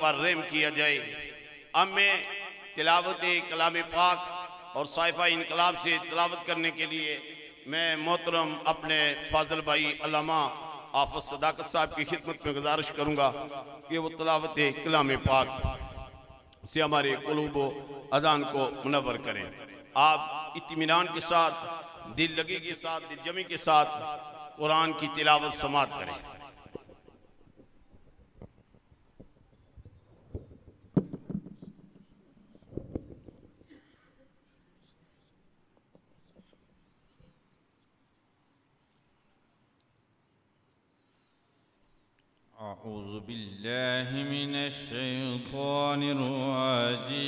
पर रहम किया जाए। अब मैं तिलावत कलाम पाक और साइफा इनकलाब से तिलावत करने के लिए मैं मोहतरम अपने फाजल भाई अल्लामा आफत सदाकत साहब की खिदमत में गुजारिश करूँगा कि वो तिलावत कलाम पाक से हमारे क़ुलूब अज़ान को मुनव्वर करें। आप इत्मीनान के साथ, दिल लगी के साथ, दिल जमी के साथ कुरान की तिलावत समात करें। अऊज़ु बिल्लाहि मिनश शैतानिर रजीम।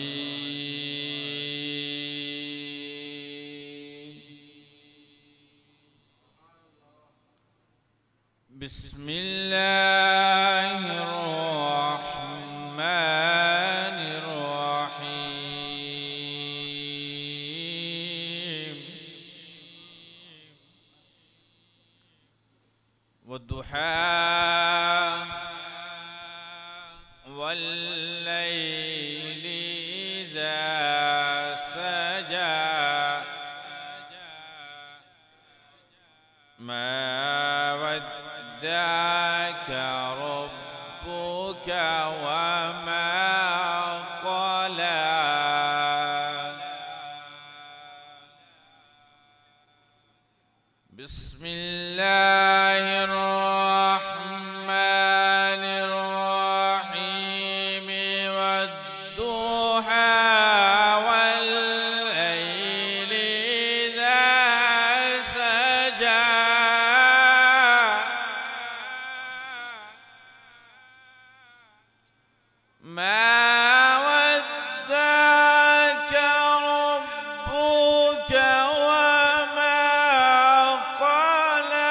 बिस्मिल्लाहिर रहमानिर रहीम। वद्दुहा वल्लैलि इज़ा सजा मा वद्दअक रब्बुक वमा क़ला। बिस्मिल्लाहिर रहमानिर रहीम। वद्दुहा वल्लैलि इज़ा सजा मा वद्दअक रब्बुक वमा क़ला।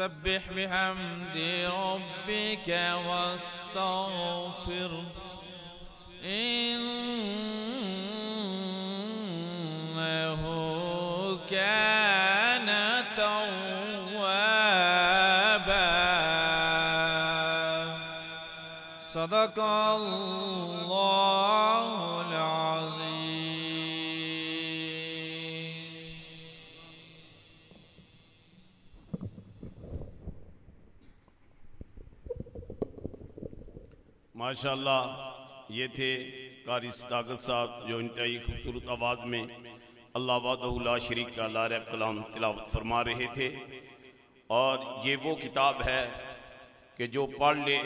फसब्बिह बिहम्दि रब्बिका वस्तगफिर इन्नहु कान तव्वाबा। सदक़ल्लाहुल अज़ीम। माशाअल्लाह, ये थे कारी सदाकत साहब जो इंतहाई खूबसूरत आवाज़ में अल्लाह वहदहू ला शरीक का ला रैब कलाम तिलावत फरमा रहे थे। और ये वो किताब है कि जो पढ़ ले,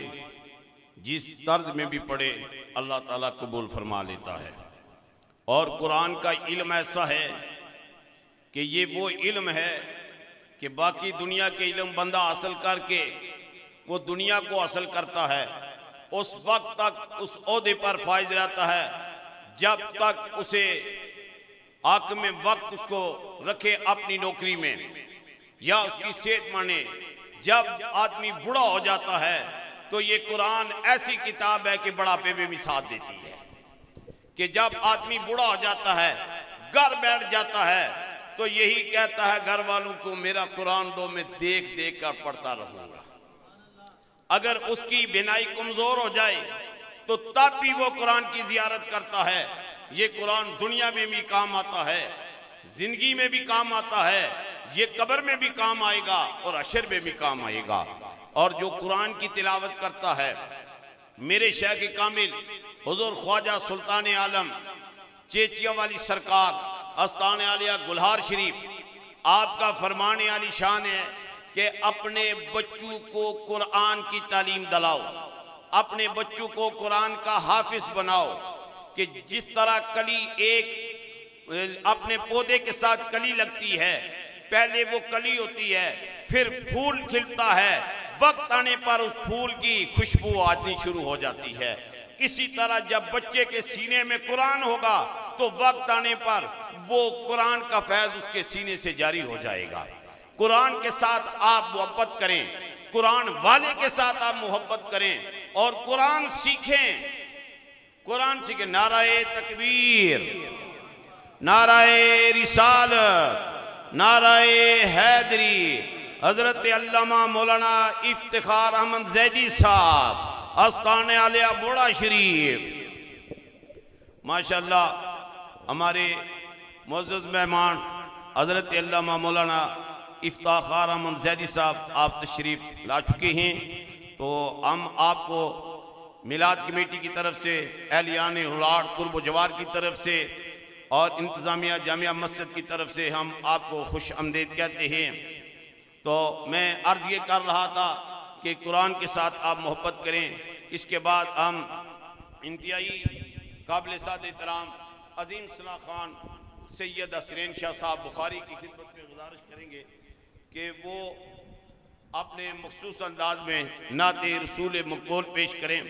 जिस तर्ज में भी पढ़े, अल्लाह ताला कबूल फरमा लेता है। और कुरान का इल्म ऐसा है कि ये वो इल्म है कि बाकी दुनिया के इल्म बंदा हासिल करके वो दुनिया को हासिल करता है, उस वक्त तक उस ओहदे पर फायज रहता है जब तक उसे आक में वक्त उसको रखे अपनी नौकरी में या उसकी सेहत माने। जब आदमी बूढ़ा हो जाता है तो ये कुरान ऐसी किताब है कि बुढ़ापे में भी साथ देती है कि जब आदमी बूढ़ा हो जाता है, घर बैठ जाता है, तो यही कहता है घर वालों को मेरा कुरान दो, मैं देख देख कर पढ़ता रहूंगा। अगर उसकी बिनाई कमजोर हो जाए तो तब भी वो कुरान की जियारत करता है। ये कुरान दुनिया में भी काम आता है, जिंदगी में भी काम आता है, ये कब्र में भी काम आएगा और हशर में भी काम आएगा। और जो कुरान की तिलावत करता है, मेरे शेख कामिल हुजूर ख्वाजा सुल्तान आलम चेचिया वाली सरकार आस्तान आलिया गुलहार शरीफ, आपका फरमाने वाली शान है कि अपने बच्चों को कुरान की तालीम दिलाओ, अपने बच्चों को कुरान का हाफिज बनाओ। कि जिस तरह कली एक अपने पौधे के साथ कली लगती है, पहले वो कली होती है, फिर फूल खिलता है, वक्त आने पर उस फूल की खुशबू आनी शुरू हो जाती है। इसी तरह जब बच्चे के सीने में कुरान होगा तो वक्त आने पर वो कुरान का फैज उसके सीने से जारी हो जाएगा। कुरान के साथ आप मोहब्बत करें, कुरान वाले के साथ आप मोहब्बत करें और कुरान सीखें। कुरान सीखें। नाराए तकबीर, नाराए रिसालत, नाराए हैदरी। हजरत अल्लामा मौलाना इफ्तिखार अहमद जैदी साहब आस्ताने आलिया बोड़ा शरीफ, माशाअल्लाह हमारे मुअज़्ज़ज़ मेहमान हजरत अल्लामा मौलाना इफ्तिखार अहमद जैदी साहब आप तशरीफ ला चुके हैं। तो हम आपको मिलाद कमेटी की तरफ से, एहलियान हुलाड़ कुर्ब जवार की तरफ से और इंतज़ामिया जामिया मस्जिद की तरफ से हम आपको खुश आमदीद कहते हैं। तो मैं अर्ज़ ये कर रहा था कि कुरान के साथ आप मोहब्बत करें। इसके बाद हम इंतहाई काबिल साद एहतराम अजीम सलाह खान सैयद असरैन शाह साहब बुखारी की खिदमत में गुजारिश करेंगे कि वो अपने मखसूस अंदाज में नाते रसूल मकबूल पेश करें।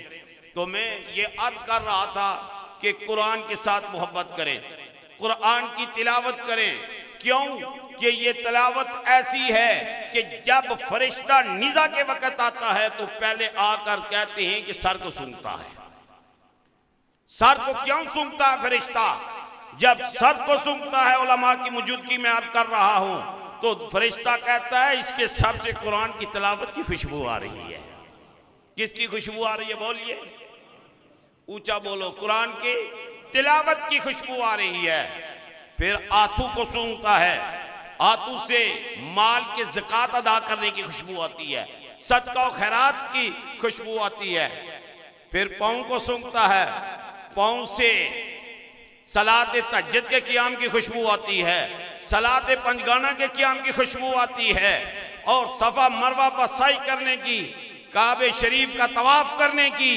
तो मैं ये अर्ज कर रहा था कि कुरान के साथ मोहब्बत करें, कुरान की तिलावत करें। क्यों कि ये तिलावत ऐसी है कि जब फरिश्ता निज़ा के वक़्त आता है तो पहले आकर कहते हैं कि सर को सूंघता है। सर को क्यों सूंघता है फरिश्ता? जब सर को सूंघता है, उलमा की मौजूदगी में अर्ज कर रहा हूं, तो फरिश्ता कहता है इसके सर से कुरान की तिलावत की खुशबू आ रही है। किसकी खुशबू आ रही है? बोलिए, ऊंचा बोलो। कुरान की तिलावत की खुशबू आ रही है। फिर आंखों को सूंघता है, आंखों से माल के ज़कात अदा करने की खुशबू आती है, सदका और खैरात की खुशबू आती है। फिर पाँव को सूंघता है, पाँव से सलात तहज्जुद के क़ियाम की खुशबू आती है, सलात पंजगाना के क़ियाम की खुशबू आती है, और सफ़ा मरवा पर साई करने की, काबे शरीफ का तवाफ करने की,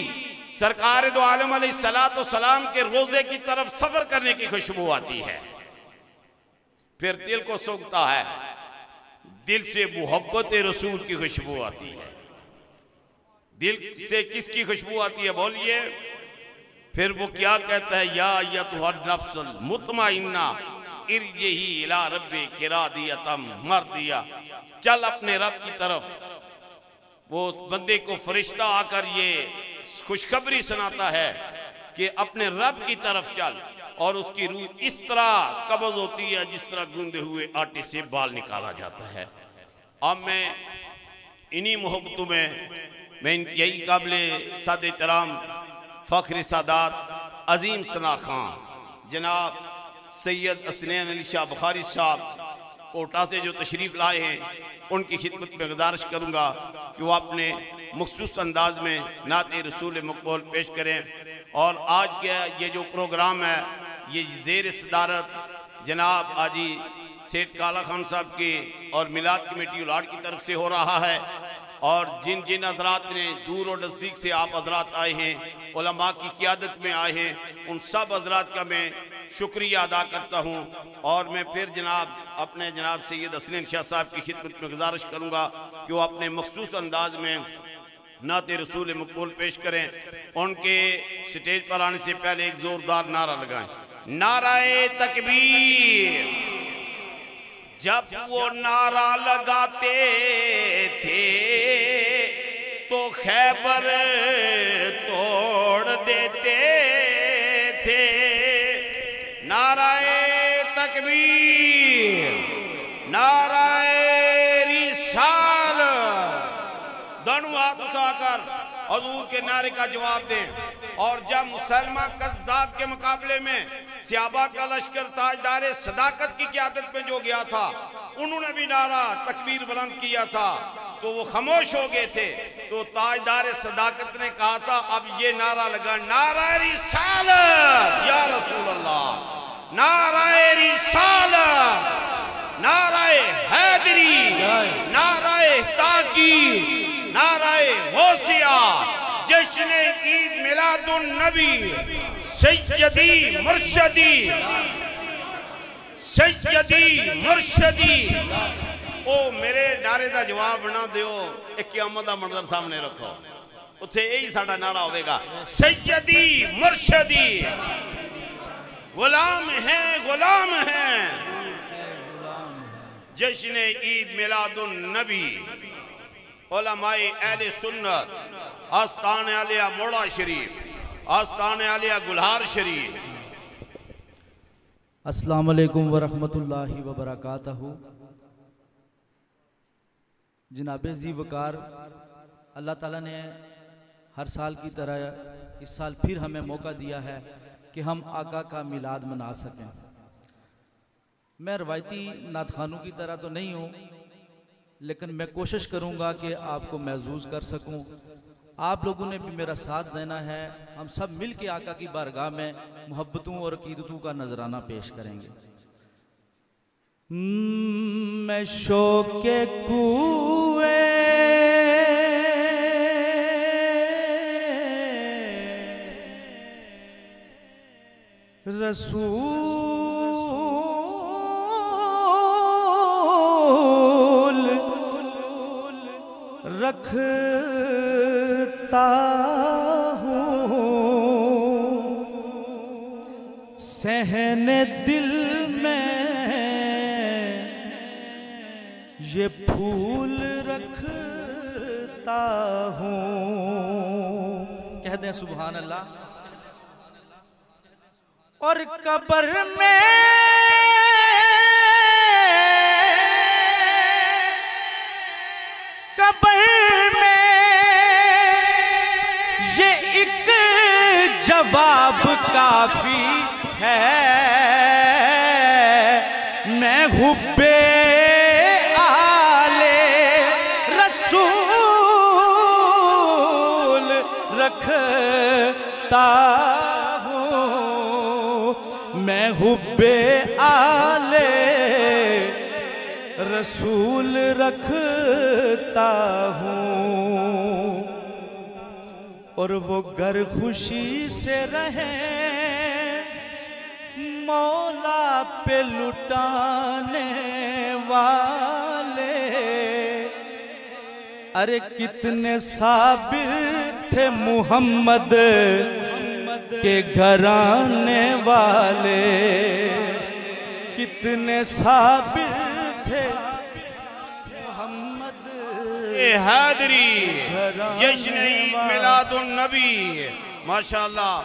सरकार दो आलम अलैहिस्सलातो सलाम के रोजे की तरफ सफर करने की खुशबू आती है। फिर दिल को सूंघता है, दिल से मोहब्बत रसूल की खुशबू आती है। दिल से किसकी खुशबू आती है? बोलिए। फिर वो क्या कहता है? या अय्युहन नफ्सुल मुतमइन्ना इरजही इला रब्बी किरादियतम मर्दिया, चल अपने रब की तरफ। वो बंदे को फरिश्ता आकर ये खुशखबरी सुनाता है कि अपने रब की तरफ चल, और उसकी रूह इस तरह कब्ज होती है जिस तरह गूंदे हुए आटे से बाल निकाला जाता है। अब मैं इन्हीं मोहब्बतों में मैं यही काबिले सादे तराम फ़ख्र सादात अजीम सना खां जनाब सैयद हसनैन अली शाह बुखारी साहब कोटा से जो तशरीफ़ लाए हैं, उनकी खिदमत में गुजारिश करूँगा कि वो अपने मखसूस अंदाज में नाते रसूल मकबूल पेश करें। और आज का ये जो प्रोग्राम है ये ज़ेर सदारत जनाब आजी सेठ काला खान साहब की और मिलाद कमेटी उलाड़ की तरफ से हो रहा है। और जिन जिन हजरात ने दूर और नज़दीक से आप हजरात आए हैं, उलमा की क़ियादत में आए हैं, उन सब हजरात का मैं शुक्रिया अदा करता हूँ। और मैं फिर जनाब अपने जनाब सैयद हसनैन शाह साहब की खिदमत में गुजारिश करूँगा कि वो अपने मखसूस अंदाज में नाते रसूल मकबूल पेश करें। उनके स्टेज पर आने से पहले एक ज़ोरदार नारा लगाएं, नाराए तकबीर। जब वो नारा लगाते थे तो खैबर तोड़ देते थे। नाराए तकबीर, नाराए रिसाल। दोनों हाथ उठाकर हुजूर के नारे का जवाब दें। और जब मुसलमान कज़्ज़ाब के मुकाबले में सहाबा का लश्कर ताजदारे सदाकत की क़ियादत में जो गया था, उन्होंने भी नारा तकबीर बुलंद किया था तो वो खामोश हो गए थे। तो ताजदारे सदाकत ने कहा था अब ये नारा लगा, नाराए रिसालत या रसूल अल्लाह, नाराए रिसालत, नाराए हैदरी, नाराए ताकी, नाराए गौसिया, जश्न ईद मिलादुन नबी, सैयदी मुर्शदी, सैयदी मुर्शदी। ओ मेरे नारे का जवाब बना दियो, एक क़यामत दा मंजर सामने रखो, उत्थे यही साडा नारा होगा, सैयदी मुर्शदी। गुलाम है, गुलाम है, जश्न ईद मिलादुन नबी। उलमाए अहले सुन्नत, आस्तान आलिया मोड़ा शरीफ, आस्तान आलिया गुलहार शरीफ। अस्सलाम वालेकुम वरहमतुल्लाहि वबरकातहू। जनाबे ज़ी वकार, अल्लाह ताला ने हर साल की तरह इस साल फिर हमें मौका दिया है कि हम आका का मिलाद मना सकें। मैं रवायती नात खानों की तरह तो नहीं हूँ, लेकिन मैं कोशिश करूँगा कि आपको महसूस कर सकूँ। आप लोगों ने भी मेरा साथ देना है। हम सब मिल के आका की बारगाह में मोहब्बतों और अकीदतों का नजराना पेश करेंगे। मैं शौक़े कुए रसूल रखता हूँ, सहने दिल में ये फूल रखता हूँ। कह दें सुभान अल्लाह। और कब्र में ये एक जवाब काफी है, मैं हुब्बे आले रसूल रखता हूँ, मैं हुब्बे आले रसूल रखता हूँ। और वो घर खुशी से रहे मौला पे लुटाने वाले। अरे कितने साबिर थे मोहम्मद के घराने वाले। कितने साबिर थे मोहम्मद हैदरी जश्न ईद मिलादुन नबी। माशाअल्लाह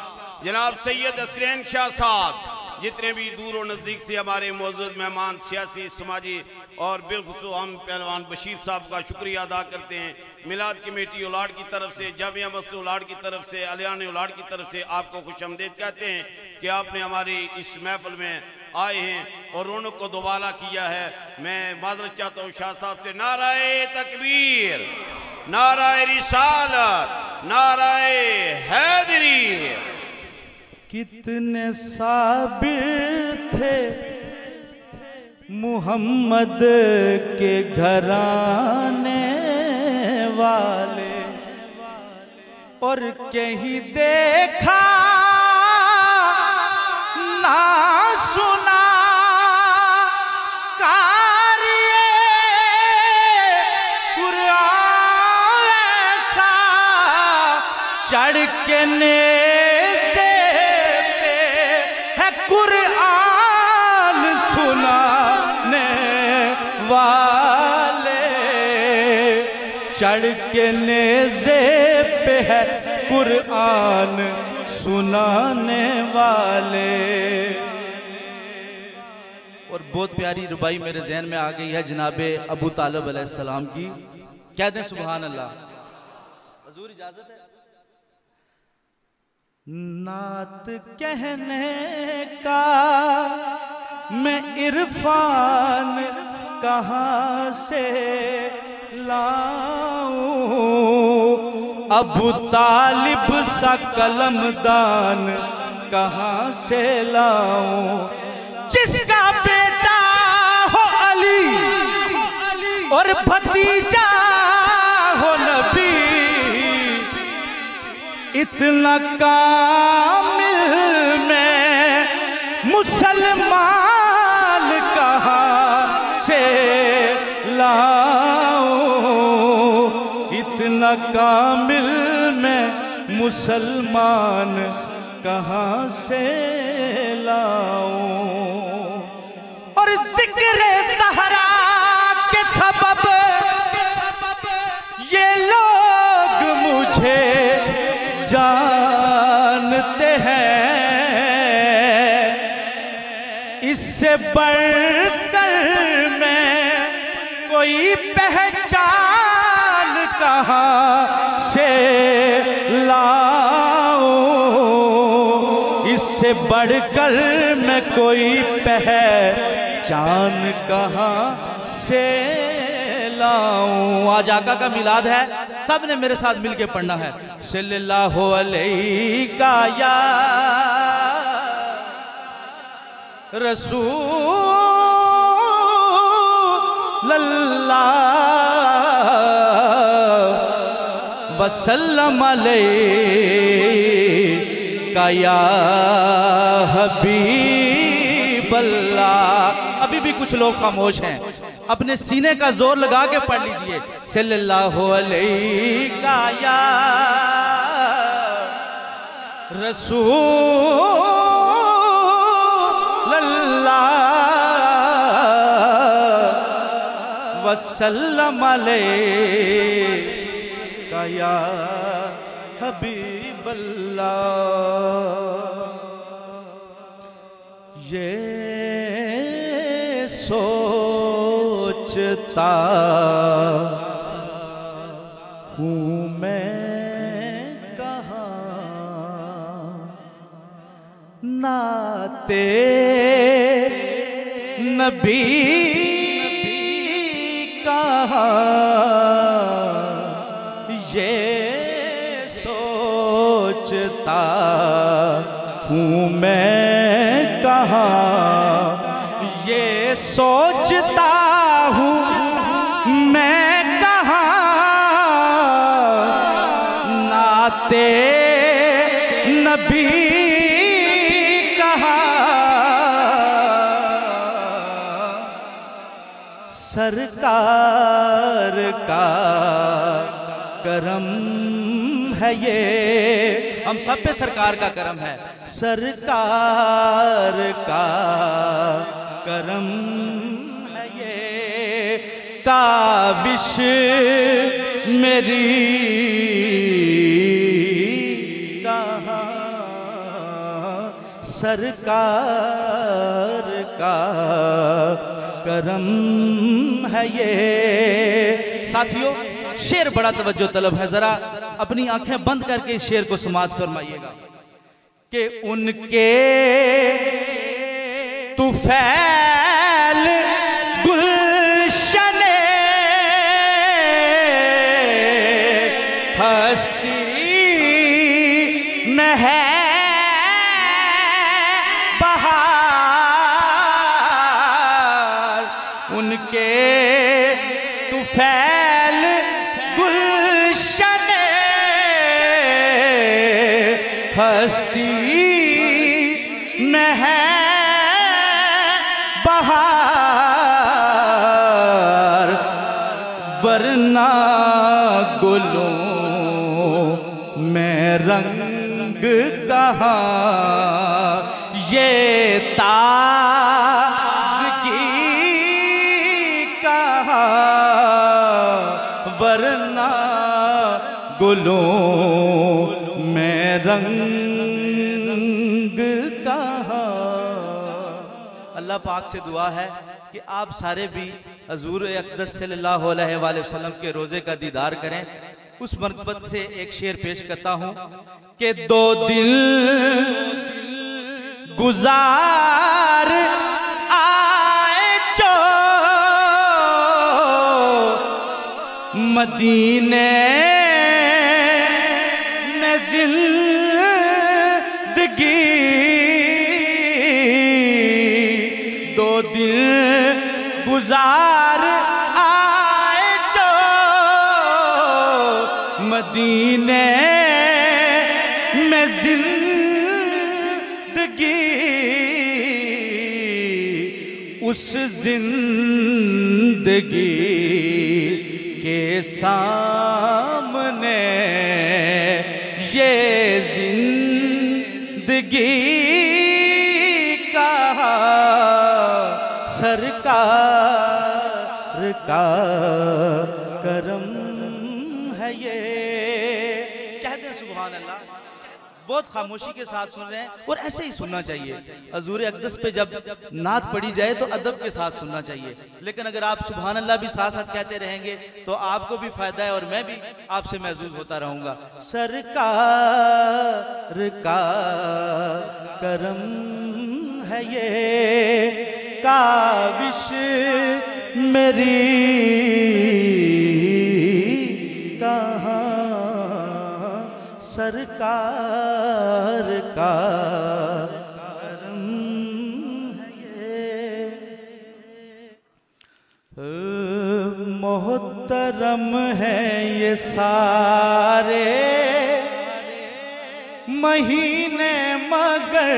जनाब सैयद असलैन शाह साहब, जितने भी दूर और नज़दीक से हमारे मौजूद मेहमान, सियासी समाजी और बिलखुसूस हम पहलवान बशीर साहब का शुक्रिया अदा करते हैं। मिलाद कमेटी उलाड़ की तरफ से, जामिया मस्जिद उलाड़ की तरफ से, अलियान उलाड़ की तरफ से आपको खुशामदीद कहते हैं कि आपने हमारी इस महफिल में आए हैं और रौनक को दोबारा किया है। मैं माजरत चाहता हूँ शाह साहब से। नाराए तकबीर, नाराए रिसालत, नाराए हैदरी। कितने साबिर थे मुहम्मद के घराने वाले, और कहीं देखा ना सुना कार्य कुरान ऐसा, चढ़ के नेज़े पे है कुरान सुनाने वाले, चढ़ के नेज़े पे है कुरान सुनाने वाले। और बहुत प्यारी रुबाई मेरे जहन में आ गई है जनाबे अबू तालिब अलैहिस्सलाम की। कह दें सुभान अल्लाह। हुजूर इजाजत है। नात कहने का मैं इरफान कहाँ से लाऊं, अबू तालिब सा कलमदान कहाँ से लाऊं, जिसका बेटा हो अली और भतीजा हो नबी, इतना कामिल में मुसलमान कहाँ से लाऊं, इतना कामिल में मुसलमान कहाँ से लाऊं। और जिक्र ज़हरा के सबब ये लोग मुझे जानते हैं, इससे बढ़कर मैं कोई पहचान कहाँ से लाऊं, इससे बढ़कर मैं कोई पहचान कहाँ से लाऊं। आज आका का मिलाद है, सब ने मेरे साथ मिलके पढ़ना है। सल्लल्लाहु अलैहि या रसूलल्लाह वसल्लम अलैका या हबीबल्लाह। अभी भी कुछ लोग खामोश हैं, अपने सीने का जोर लगा के पढ़ लीजिए। सल्लल्लाहु अलैका या रसूलल्लाह वसल्लम अलैका या हबीबल्लाह। ये सोचता हूँ मैं कहाँ, नाते नबी कहाँ, ये सोचता हूँ मैं कहाँ, ये सोचता हूँ मैं कहाँ, नाते नबी कहाँ, सरकार का करम है ये, हम सब पे सरकार का करम है, सरकार का करम काविश मेरी कहाँ सरकार का करम है ये। साथियों, शेर बड़ा तवज्जो तलब है, जरा अपनी आंखें बंद करके इस शेर को समाअत फरमाइएगा कि उनके तुफैल गुलशने हस्ती में है बहार, उनके तुफैल गुलशने हस्ती में है बहार, वरना गुलों में रंग कहाँ, ये ताज़गी कहाँ, वरना गुलों में रंग कहाँ। अल्लाह पाक से दुआ है कि आप सारे भी हजूर अक़दस सल्लल्लाहु अलैहि वसल्लम के रोज़े का दीदार करें। उस मरतबत से एक शेर पेश करता हूं कि 2 दिन गुजार आए जो मदीने में जिंदगी, 2 दिन गुजार आए जो मदीने में जिंदगी, उस जिंदगी के सामने ये जिंदगी कहाँ सरकार का करम है ये। कहते हैं सुभान अल्लाह, बहुत खामोशी के साथ सुन रहे हैं और ऐसे ही सुनना चाहिए। हजूर अक़दस पे जब नात पढ़ी जाए तो अदब के साथ सुनना चाहिए, लेकिन अगर आप सुभान अल्लाह भी साथ साथ कहते रहेंगे तो आपको भी फायदा है और मैं भी आपसे महसूस होता रहूंगा। सरकार का करम है ये, काविश मेरी कहाँ सरकार का करम है ये। मोहतरम है ये सारे महीने मगर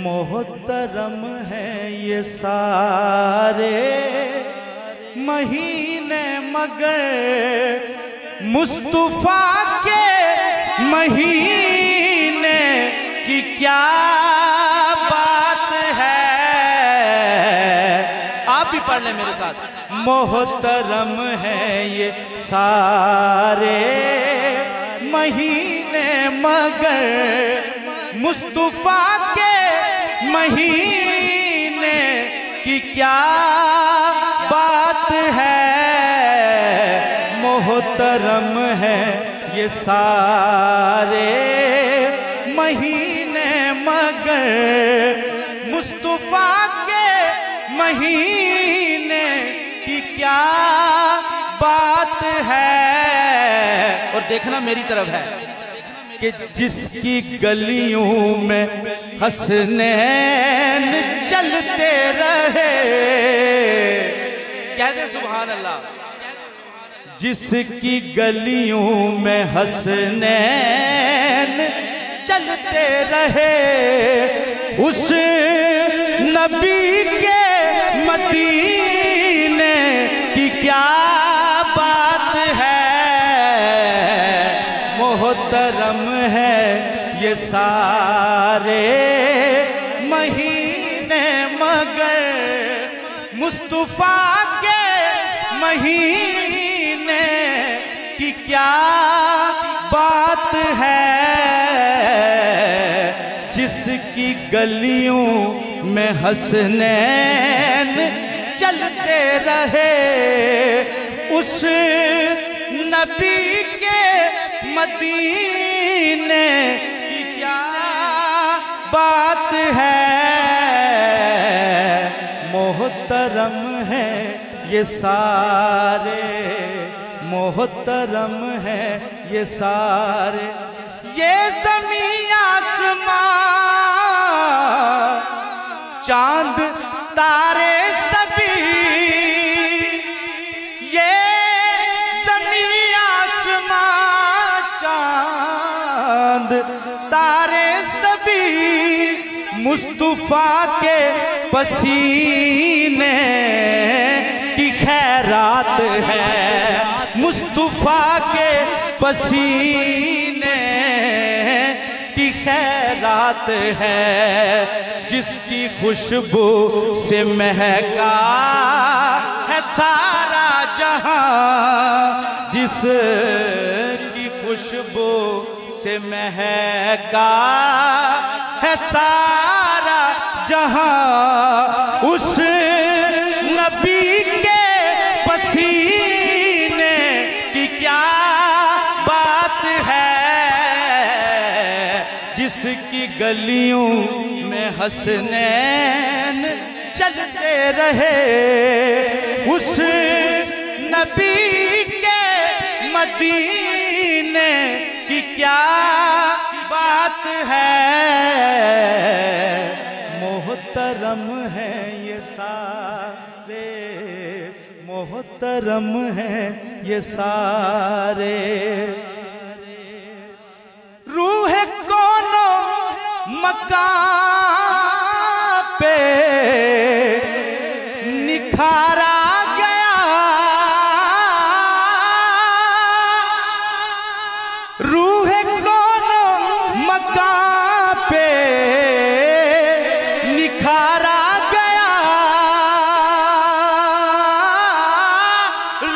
मोहतरम है ये सारे महीने मगर मुस्तफा के महीने की क्या बात है। आप भी पढ़ लें मेरे साथ। मोहतरम है ये सारे महीने मगर मुस्तफा के महीने की क्या बात है। मोहतरम है ये सारे महीने मगर मुस्तफा के महीने की क्या बात है। और देखना मेरी तरफ है कि जिसकी गलियों में हसनैन चलते रहे, कहते सुभान अल्लाह। जिसकी गलियों में हसनैन चलते रहे, उस नबी के मदीने की क्या बात है। मोहतरम है ये सारे महीने मगर मुस्तफा के महीने की क्या बात है, जिसकी गलियों में हसनैन चलते रहे। उस नबी के मदीने की क्या बात है, मोहतरम है ये सारे, मोहतरम है ये सारे। ये ज़मीन आसमां चांद तारे सभी, ये ज़मीन आसमां चांद तारे सभी मुस्तफा के पसीने की खैरात है, मुस्तफा के पसीने की खैरात है। जिसकी खुशबू से महका है सारा जहां, जिसकी खुशबू से महका है सारा जहां, उस नबी के पसीने की क्या बात है, जिसकी गलियों में हसनैन चलते रहे। उस नबी के मदीने की क्या बात है, मोहतरम है ये सारे, मोहतरम है ये सारे। रूह कोनो मकाम पे निखारा गया, रूह कोनो मकाम पे निखारा गया,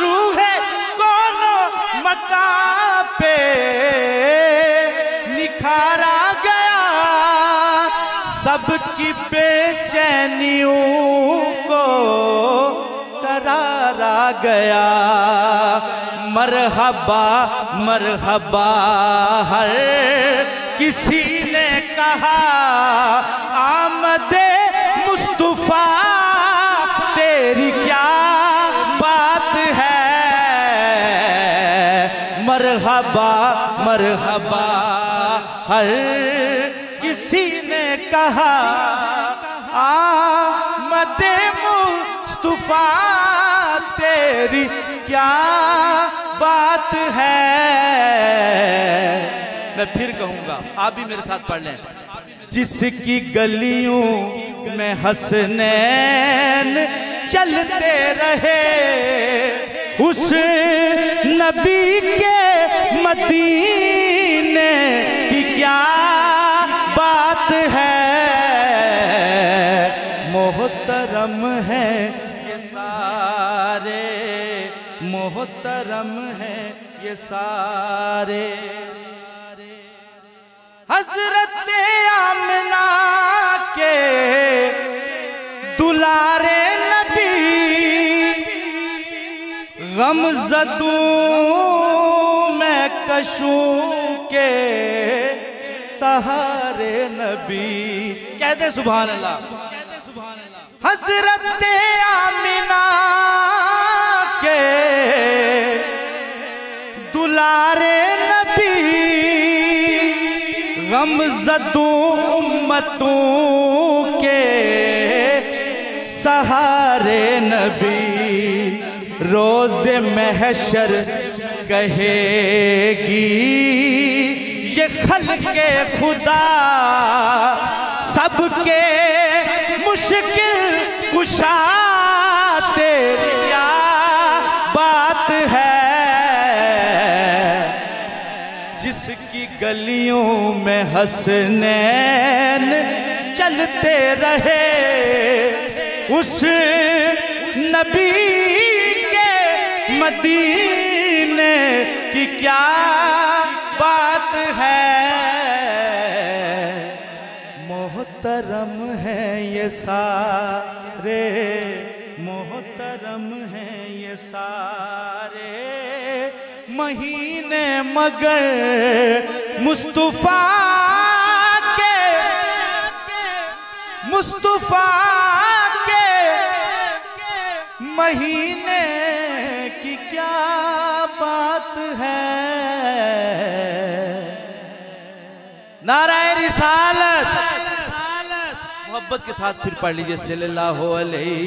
रूह कोनो मकाम पे निखारा गया। सबकी बेचैनियों को करारा गया। मरहबा मरहबा हर किसी ने कहा, आमदे मुस्तफा तेरी क्या बात है। मरहबा मरहबा हर किसी ने कहा, आमदे मुस्तफा तेरी क्या बात है। मैं फिर कहूंगा, आप भी मेरे साथ पढ़ लें। जिसकी गलियों में हसनैन चलते रहे, उस नबी के मदीने की क्या बात है। मोहतरम है ये सारे, मोहतरम है ये सारे। हजरत आमिना के दुलारे नबी, गमज़दूं मैं कशूं के सहारे नबी। कह दे सुभान अल्लाह। हजरत आमिना के दुलारे नबी, गमज़दूं उम्मतों के सहारे नबी। रोज़े महशर कहेगी ये खल्क़े खुदा, सबके मुश्किल कुशा तेरी क्या बात है। जिसकी गलियों में हसनैन चलते रहे, उस नबी के मदीने की क्या बात है। मोहतरम है ये सारे, मोहतरम है ये सारे महीने, मगर मुस्तफा के महीने की क्या बात है। नाराए रिसालत मोहब्बत के साथ फिर पढ़ लीजिए सल्लल्लाहु अलैहि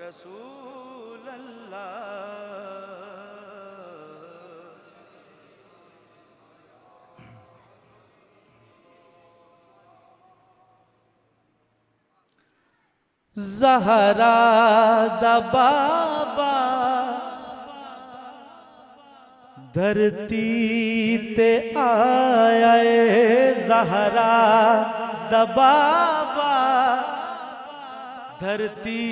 रसूल अल्लाह। ज़हरा दा बाबा धरती ते आया है। ज़हरा दा बाबा धरती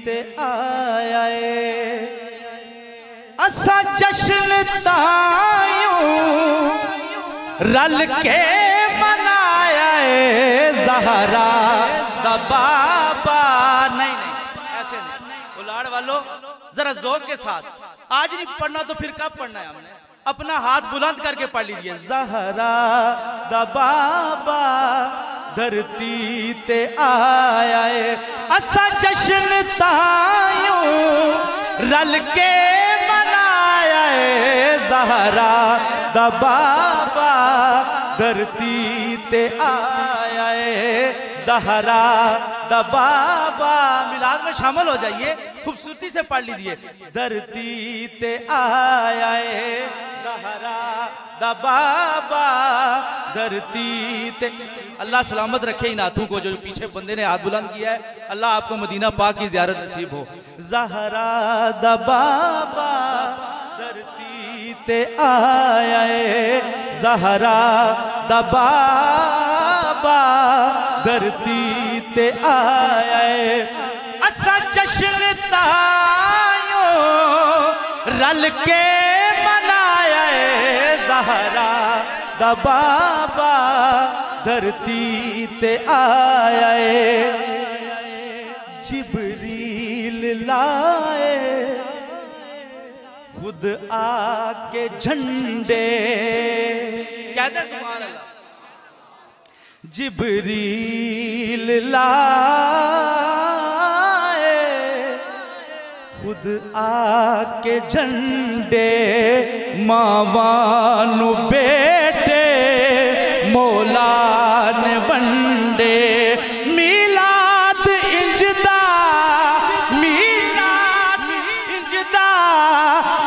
ते आया है। असा जश्न तायूं रल के मनाया है। ज़हरा दा बाबा नहीं ऐसे नहीं, उलाड़ वालों जरा ज़ौक़ के साथ। आज नहीं पढ़ना तो फिर कब पढ़ना है हमने? अपना हाथ बुलंद करके पढ़ लीजिए। ज़हरा दा बाबा धरती ते आया है। असा जश्न तायूं रल के मनाया है। ज़हरा दा बाबा धरती ते आया है। ज़हरा दा बाबा मिलाद में शामिल हो जाइए, खूबसूरती से पढ़ लीजिए। धरती ते आया है। ज़हरा दा बाबा धरती ते। अल्लाह सलामत रखे इन हाथों को जो पीछे बंदे ने हाथ बुलंद किया है। अल्लाह आपको मदीना पाक की ज़ियारत नसीब हो। ज़हरा दा बाबा धरती ते आया है। ज़हरा दा बाबा धरती ते आया है। असा जश्न तायूं रल के मनाया है। ज़हरा दा बाबा धरती ते आया है। जिब्रील लाए खुद आके झंडे, कहते सुभान अल्लाह। जिब्रील लाए खुद आके झंडे, मावानु बेटे मौला ने वंडे। मिलाद इंजदा, मिलाद इंजदा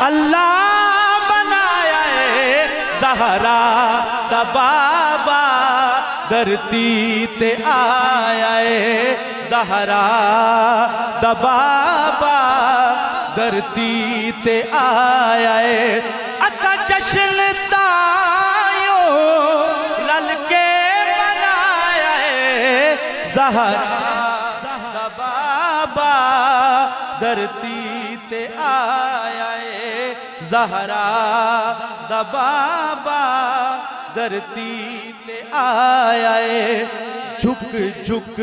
अल्लाह मनाया है। ज़हरा दा बाबा धरती ते आया है। ज़हरा दा बाबा धरती ते आया है। असा जश्न तायूं रल के मनाया है। ज़हरा दा बाबा धरती ते आया है। ज़हरा दा बाबा धरती ते आया है। झुक झुक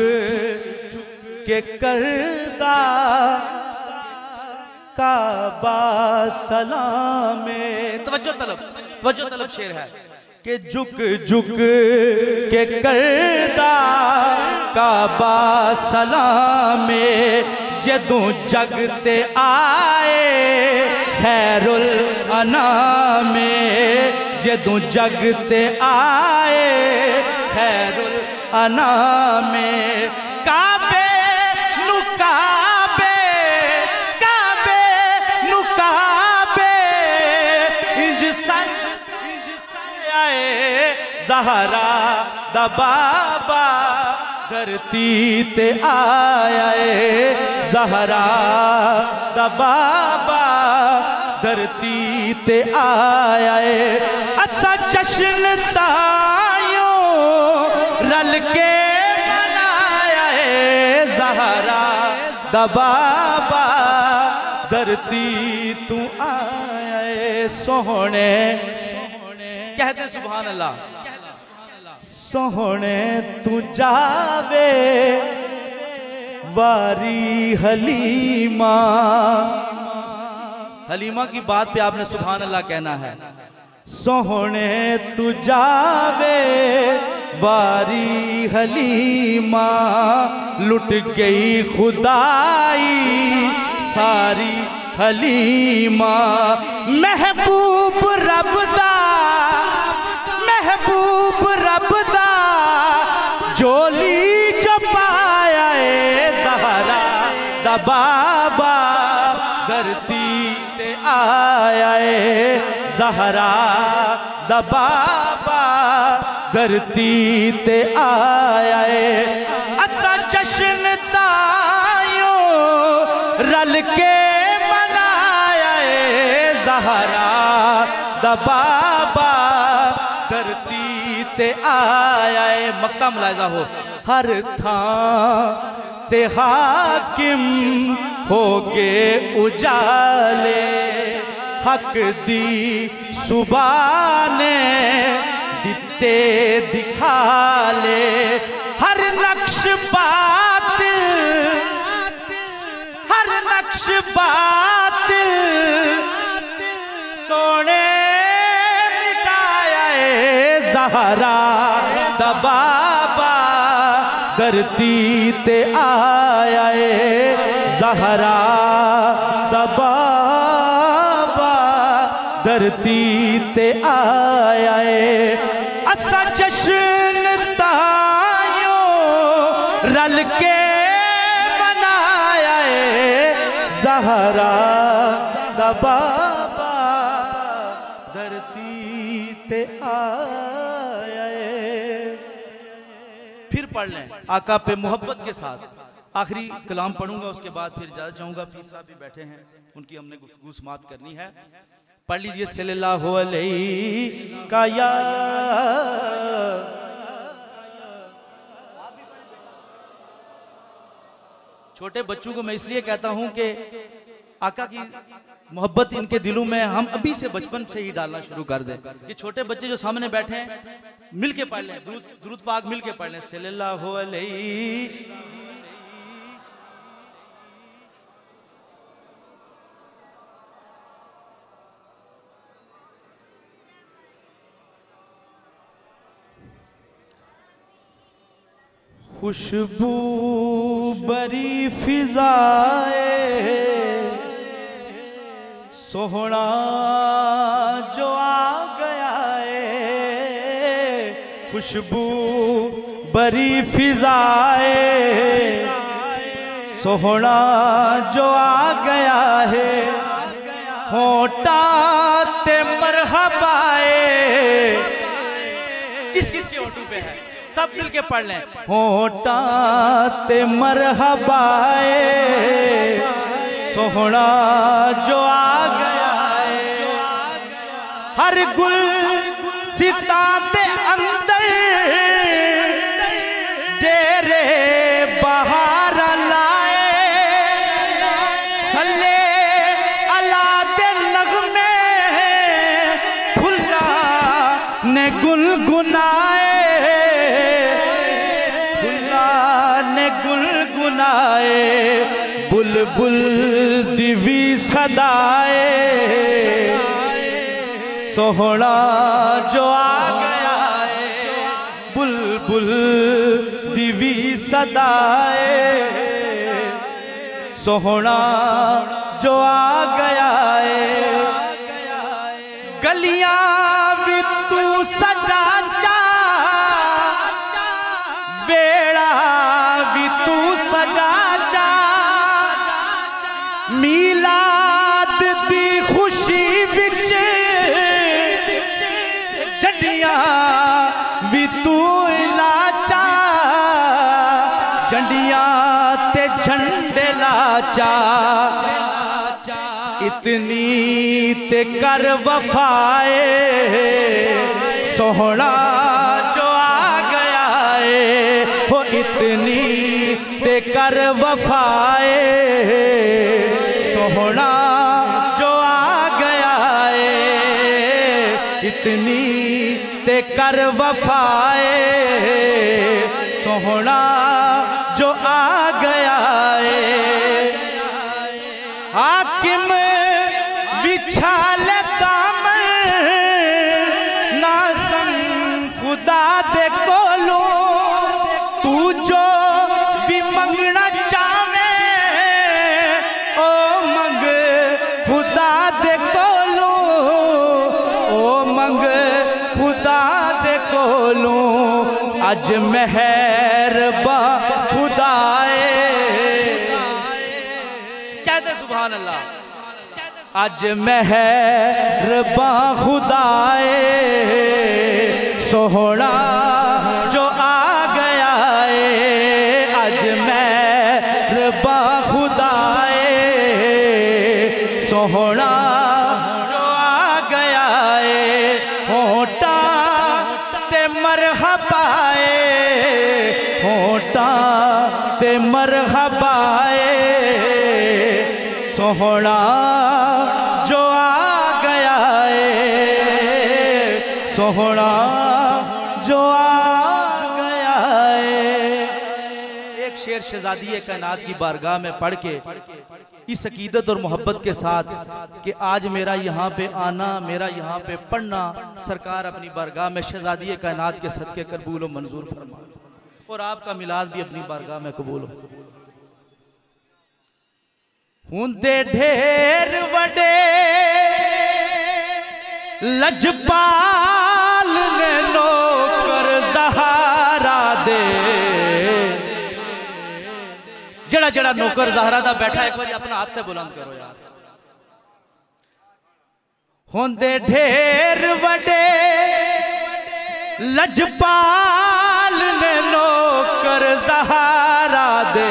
के करदा काबा सलामे। तवज्जो तलब शेर है कि झुक झुक के करदा काबा सलामे। जदों जगते आए खैरुल अनामे। जदों जगते आए खैरुल अनामे। काबे नु काबे, काबे नु काबे इंज सन आए। ज़हरा दा बाबा धरती ते आया है। ज़हरा दा बाबा धरती ते आया है। असा जश्न तायूं रल के मनाया दबाबा धरती तू आए सोहने कहते सुभान अल्लाह सोहने तू जावे वारी हलीमा हलीमा की बात पे आपने सुभान अल्लाह कहना है सोहने तू जावे वारी हलीमा लुट गई खुदाई सारी हलीमा महबूब रबदा जोली जो पाया ज़हरा दबाबा धरती ते आया ज़हरा दबाबा धरती ते आया असा जश्न तायो रल के मनाया ज़हरा दबाबा धरती ते आया मक्ता मुलाहिजा हो हर थां ते हाकिम हो गए उजाले हक दी सुबह ने दिते दिखा ले हर नक्श बातिल सोने ज़हरा दबाबा धरती ते आया ज़हरा दबाबा धरती ते आया असा जश्न तायो रल के मनाया ज़हरा दबाबा धरती ते आया फिर पढ़ लें आका पे मोहब्बत के साथ आखिरी कलाम पढ़ूंगा उसके बाद फिर इजाजत चाहूंगा पीर साहब भी बैठे हैं उनकी हमने गुफ्तगू समाअत करनी है पढ़ लीजिए सल्लल्लाहु अलैहि का या छोटे बच्चों को मैं इसलिए कहता हूं कि आका की मोहब्बत इनके दिलों में हम अभी से बचपन से ही डालना शुरू कर दें ये छोटे बच्चे जो सामने बैठे हैं मिल के पढ़ लें दुरूद पाक मिल के पढ़ लें सल्लल्लाहु अलैहि खुशबू बरी फिजाए सोहना जो आ गया है खुशबू बरी फिजाए सोहना जो आ गया है होटा ते मरहबाए किस किस के होठों पे है सब मिल के पढ़ लें होटा ते मरहबाए सोहना जो आ गया है हर गुल सिता ते अंदर डेरे बहार लाए सल्ले अला दे नगमे फुल्ला ने गुनगुनाए बुलबुल दिवी सदाए सोहना जो आ गया है बुलबुल दिवी सदाए सोहना जो आ गया है गलियां भी तू सजा चा बेड़ा भी तू सजा चा मीलाद दी खुशी विच झंडियां भी तू लाचा झंडियां ते झंडे लाचा इतनी ते कर वफाए सोहना जो आ गया है वो इतनी ते ते कर वफाए सोहना जो आ गया है, इतनी ते कर वफाए सोहना जो आ गया है। हाकिम बिछा लेता मैं ना संग खुदा दे कोलो, तू जो भी मंगना चाहे ओ मंग खुदा दे कोलो, ओ मंग खुदा दे कोलो। अज मेहरबा खुदाए, कहते सुभान अल्लाह। अज मेहरबा खुदाए सोहना जो आ गया है, अज मेहरबा खुदाए सोहना जो आ गया है। होटा ते मरहबाए, होटा ते मरहबाए सोहना जो आ गया है, सोहना जो आ गया है। एक शेर शहजादी कायनात की बारगाह में पढ़ के इस अकीदत और मोहब्बत के साथ कि आज मेरा यहाँ पे आना, मेरा यहाँ पे पढ़ना, सरकार अपनी बारगाह में शहजादी कायनात के सदके कबूल और मंजूर फरमा, और आपका मिलाद भी अपनी बारगाह में कबूल हो। हुंदे ढेर वडे लजपाल ने नौकर ज़हरा दे, जड़ा जड़ा नौकर ज़हरा दा बैठा एक बार अपना हाथ से बुलंद करो यार। होंदे ढेर वडे लजपाल ने नौकर ज़हरा दे,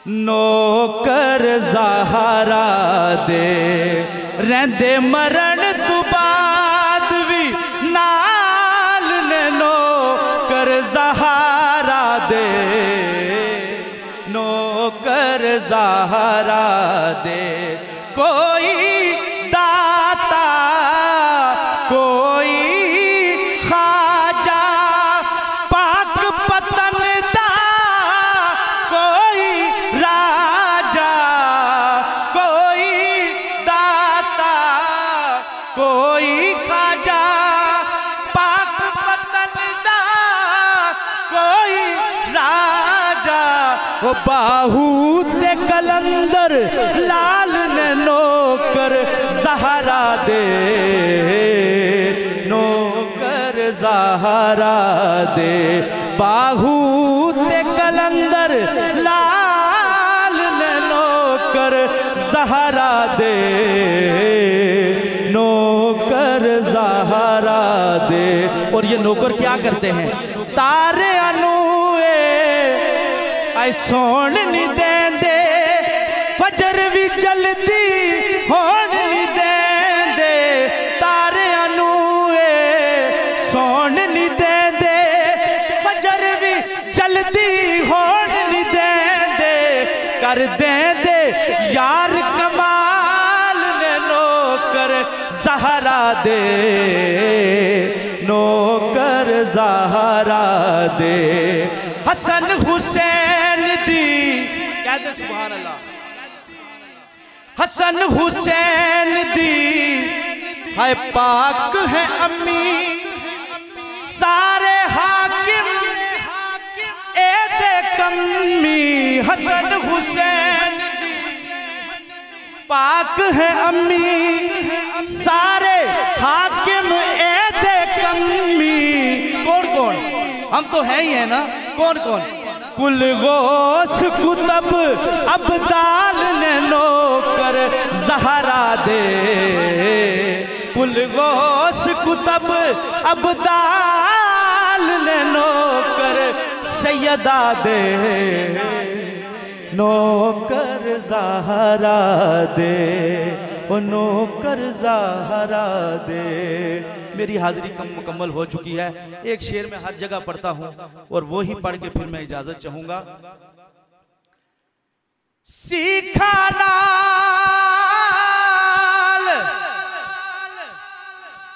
नौकर ज़हरा दे रहंदे मरण तू बाद भी नाल ने नौकर ज़हरा दे, नौकर ज़हरा दे। कोई दाता कोई ख्वाजा पाक पतन दा, कोई राजा कोई दाता कोई ख्वाजा पाक पतन दा, कोई राजा। वो बाहू ते कलंदर लाल ने नौकर ज़हरा दे, नौकर ज़हरा दे। बाहू ते कलंदर लाल ने नौकर ज़हरा दे, नौकर ज़हरा दे। और ये नौकर क्या करते हैं? तारे अनुए आई सोन नहीं देंदे, फजर भी जल्दी होन नहीं देंदे, तारे अनुए सोन नहीं देंदे, फजर भी जल्दी होन नहीं देंदे। कर देंदे यार कमाल ने नौकर ज़हरा दे, नौकर ज़हरा दे। हसन हुसैन दी, कहते सुभान अल्लाह। हसन हुसैन दी हाय पाक है अम्मी, सारे हाकिम एदे कम्मी। हसन हुसैन दी पाक है अम्मी, सारे हाकिम एदे कम्मी। कौन कौन? हम तो हैं ही है ना, कौन कौन? कुल गोश कुतब अब्दाल ने नौकर ज़हरा दे, कुल गोश कुतब अब्दाल ने नौकर सैयदा दे, नौकर ज़हरा दे। ओ नौकर ज़ाहरा दे। मेरी हाजिरी कम मुकम्मल हो चुकी है। एक शेर में हर जगह पढ़ता हूँ और वो ही पढ़ के फिर मैं इजाजत चाहूंगा। सीखा नाल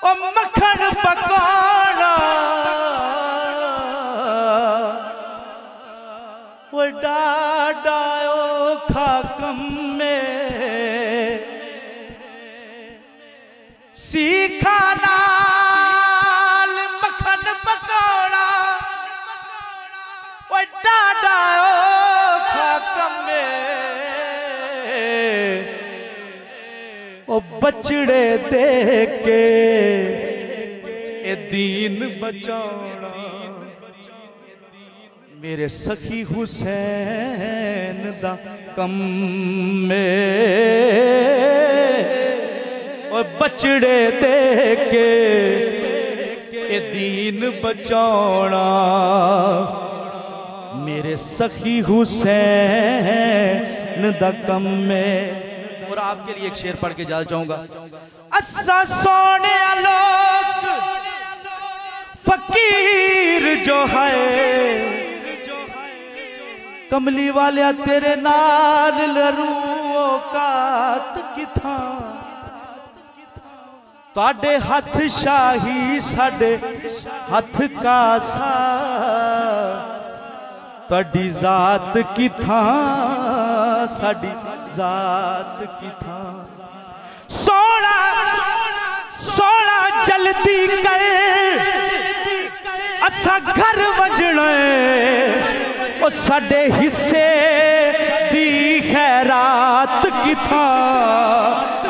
ओ मक्खन पकाना, वो डाडा औखा कम में। सीखा नाल मक्खन पकाना, वो डाडा औखा कम में। ओ बचड़े दे के ए दीन बचाना, मेरे सखी हुसैन दा कम में। ओ बचड़े दे के ए दीन बचाना, मेरे सखी हुसैन दा कम में। और आपके लिए एक शेर पढ़ के जा चाहूंगा। असा सोने लोग फकीर जो है, कमली वाले तेरे नाल लरूओ कात किथा। ताडे हथ शाही साडे हथ कासा, ताडी जात किथा साडी जात किथा। सोना सोना जल्दी कर असा घर वजना, ओ साडे हिस्से दी खैरात किथा।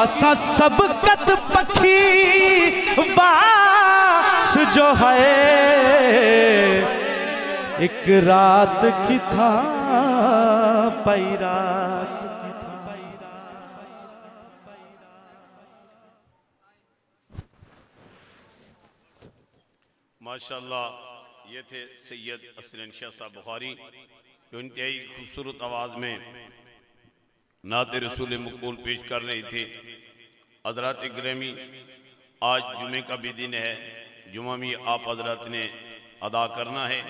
असा सबकत पखी बास जो है, एक रात किथा पाई रात। माशाअल्लाह, ये थे सैयद असलन शाह साहब बुखारी, जो इंतहाई खूबसूरत आवाज़ में नात रसूल मकबूल पेश कर रहे थे। हज़रात ग्रामी, आज जुमे का भी दिन है। जुमा भी आप हज़रात ने अदा करना है,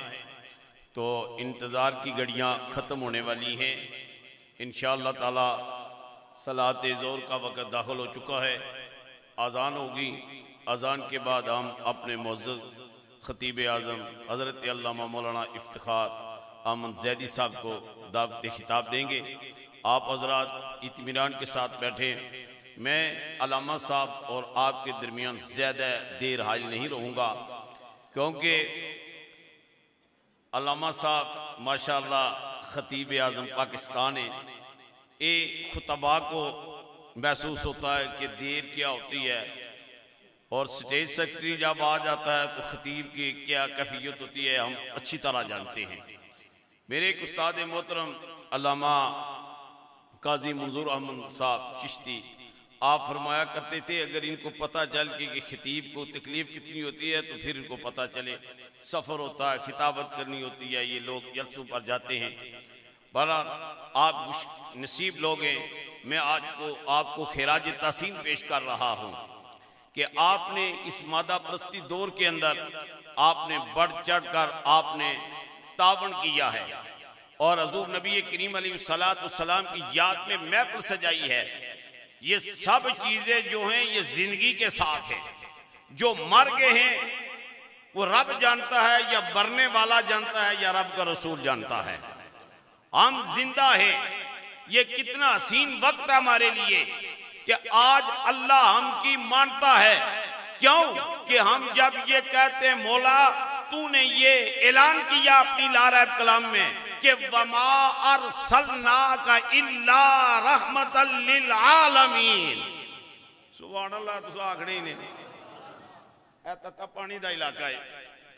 तो इंतज़ार की घड़ियाँ ख़त्म होने वाली हैं। इंशाअल्लाह ताला सलात ज़ोहर का वक़्त दाखिल हो चुका है। अज़ान होगी। अज़ान के बाद हम अपने मुअज़्ज़ज़ खतीब आज़म हज़रत अल्लामा मौलाना इफ्तिखार अहमद ज़ैदी साहब को दावत खिताब देंगे। आप हज़रात इत्मीनान के साथ बैठें। मैं अल्लामा साहब और आपके दरमियान ज़्यादा देर हाजिर नहीं रहूँगा, क्योंकि अल्लामा साहब माशाअल्लाह खतीब आज़म पाकिस्तान है। ये खुतबा को महसूस होता है कि देर क्या होती है, और स्टेज सेक्रेटरी जब आ जाता है तो खतीब की क्या कैफियत होती है हम अच्छी तरह जानते हैं। मेरे एक उस्ताद मोहतरम अल्लामा काजी मंजूर अहमद साहब चिश्ती, आप फरमाया करते थे, अगर इनको पता चल कि खतीब को तकलीफ कितनी होती है तो फिर इनको पता चले। सफ़र होता है, खिताबत करनी होती है, ये लोग जलसों पर जाते हैं। बहरहाल आप नसीब लोग हैं। मैं आज को आपको खिराज तहसीन पेश कर रहा हूँ कि आपने इस मादा परस्ती दौर के अंदर आपने बढ़ चढ़ कर आपने तावन किया है, और हजूर नबी करीम अलैहिस्सलाम की याद में महफिल सजाई है। ये सब चीजें जो हैं ये जिंदगी के साथ है। जो मर गए हैं वो रब जानता है, या मरने वाला जानता है, या रब का रसूल जानता है। हम जिंदा हैं। ये कितना हसीन वक्त है हमारे लिए कि आज अल्लाह हम की मानता है। क्यों कि हम जब ये कहते हैं मौला तूने ये ऐलान किया अपनी लारैब कलाम में कि वमा अरसलनाका इल्ला रहमतल लिल आलमीन। सुभान अल्लाह। तुस आखने ने ए तत्ता पानी दा इलाका है।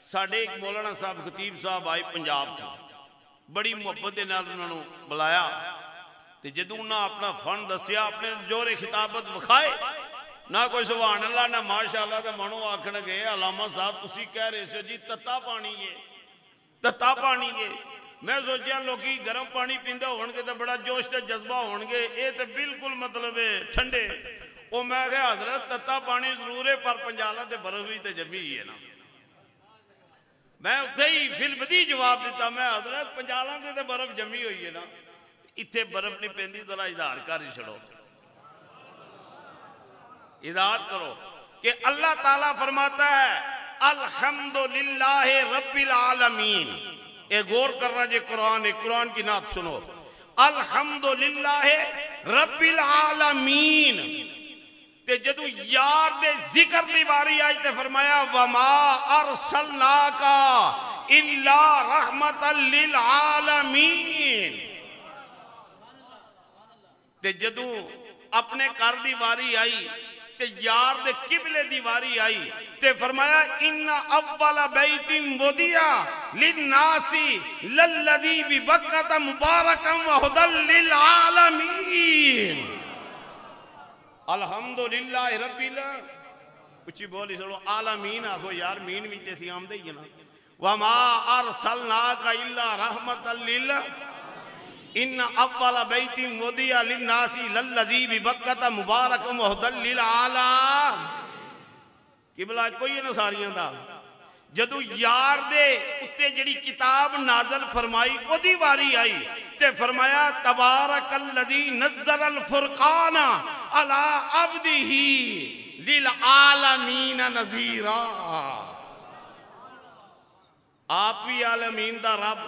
साडे एक मौलाना साहब खतीब साहब आए पंजाब से, बड़ी मुहब्बत दे नाल उन्हां नूं बुलाया, ते जदों उन्हां अपना फन दसिया, अपने जोरे खिताबत विखाए, ना कोई सुभान अल्लाह ना माशाअल्लाह, ते मनो आखण गए अलामा साहब तुसी कह रहे हो जी तत्ता पानी है, तत्ता पानी है। मैं सोचा लोग गर्म पानी पींदे होणगे तो बड़ा जोश ते जज्बा होणगे, ये तो बिल्कुल मतलब ठंडे। वो मैं कहा हजरत तत्ता पानी जरूर है पर पंजाला ते बर्फ भी तो जमी ही है ना। मैं उत्थे ही फिल्मदी जवाब दिता मैं हजरत पंजाला ते बर्फ जमी हुई है ना, इत्थे बर्फ नहीं पैंदी, जरा इजहार कर ही छड़ो, इजहार करो कि अल्लाह ताला फरमाता है अल्हम्दुलिल्लाह रब्बिल आलमीन। ए गौर करना जे कुरान है, कुरान की नात सुनो, अल्हम्दुलिल्लाह रब्बिल आलमीन। ते जदू यार दे जिक्र दी बारी आई ते फरमाया वमा अरसलनाका इल्ला रहमतल लिल आलमीन। ते जदू अपने घर दी बारी आई ते यार दे किबले दी वारी आई ते फरमाया इन्ना अव्वला बैतिन वुदिया लिन्नासी लल्लज़ी बिबक्कता मुबारकम व हुदल लिल आलमीन। अल्हम्दुलिल्लाह रब्बिल, उच्ची बोली छोड़ो आलमीन आखो यार, मीन भी ते सी आमदे ही ना। वमा अरसलनाका इल्ला रहमतल लिल, इन अव्वल बैतिन वुदिया लिन्नासी लल्लज़ी बिबक्कता मुबारकम व हुदल लिल आलमीन। किबला कोई ना सारियां दा जदू यार दे उत्ते जड़ी किताब नाजल फरमाई ओदी वारी आई ते फरमाया तबारकल्लज़ी नज़्ज़लल फुरक़ान अला अब्दिही लिल आलमीन नज़ीरा। आप भी आलमीन दा रब,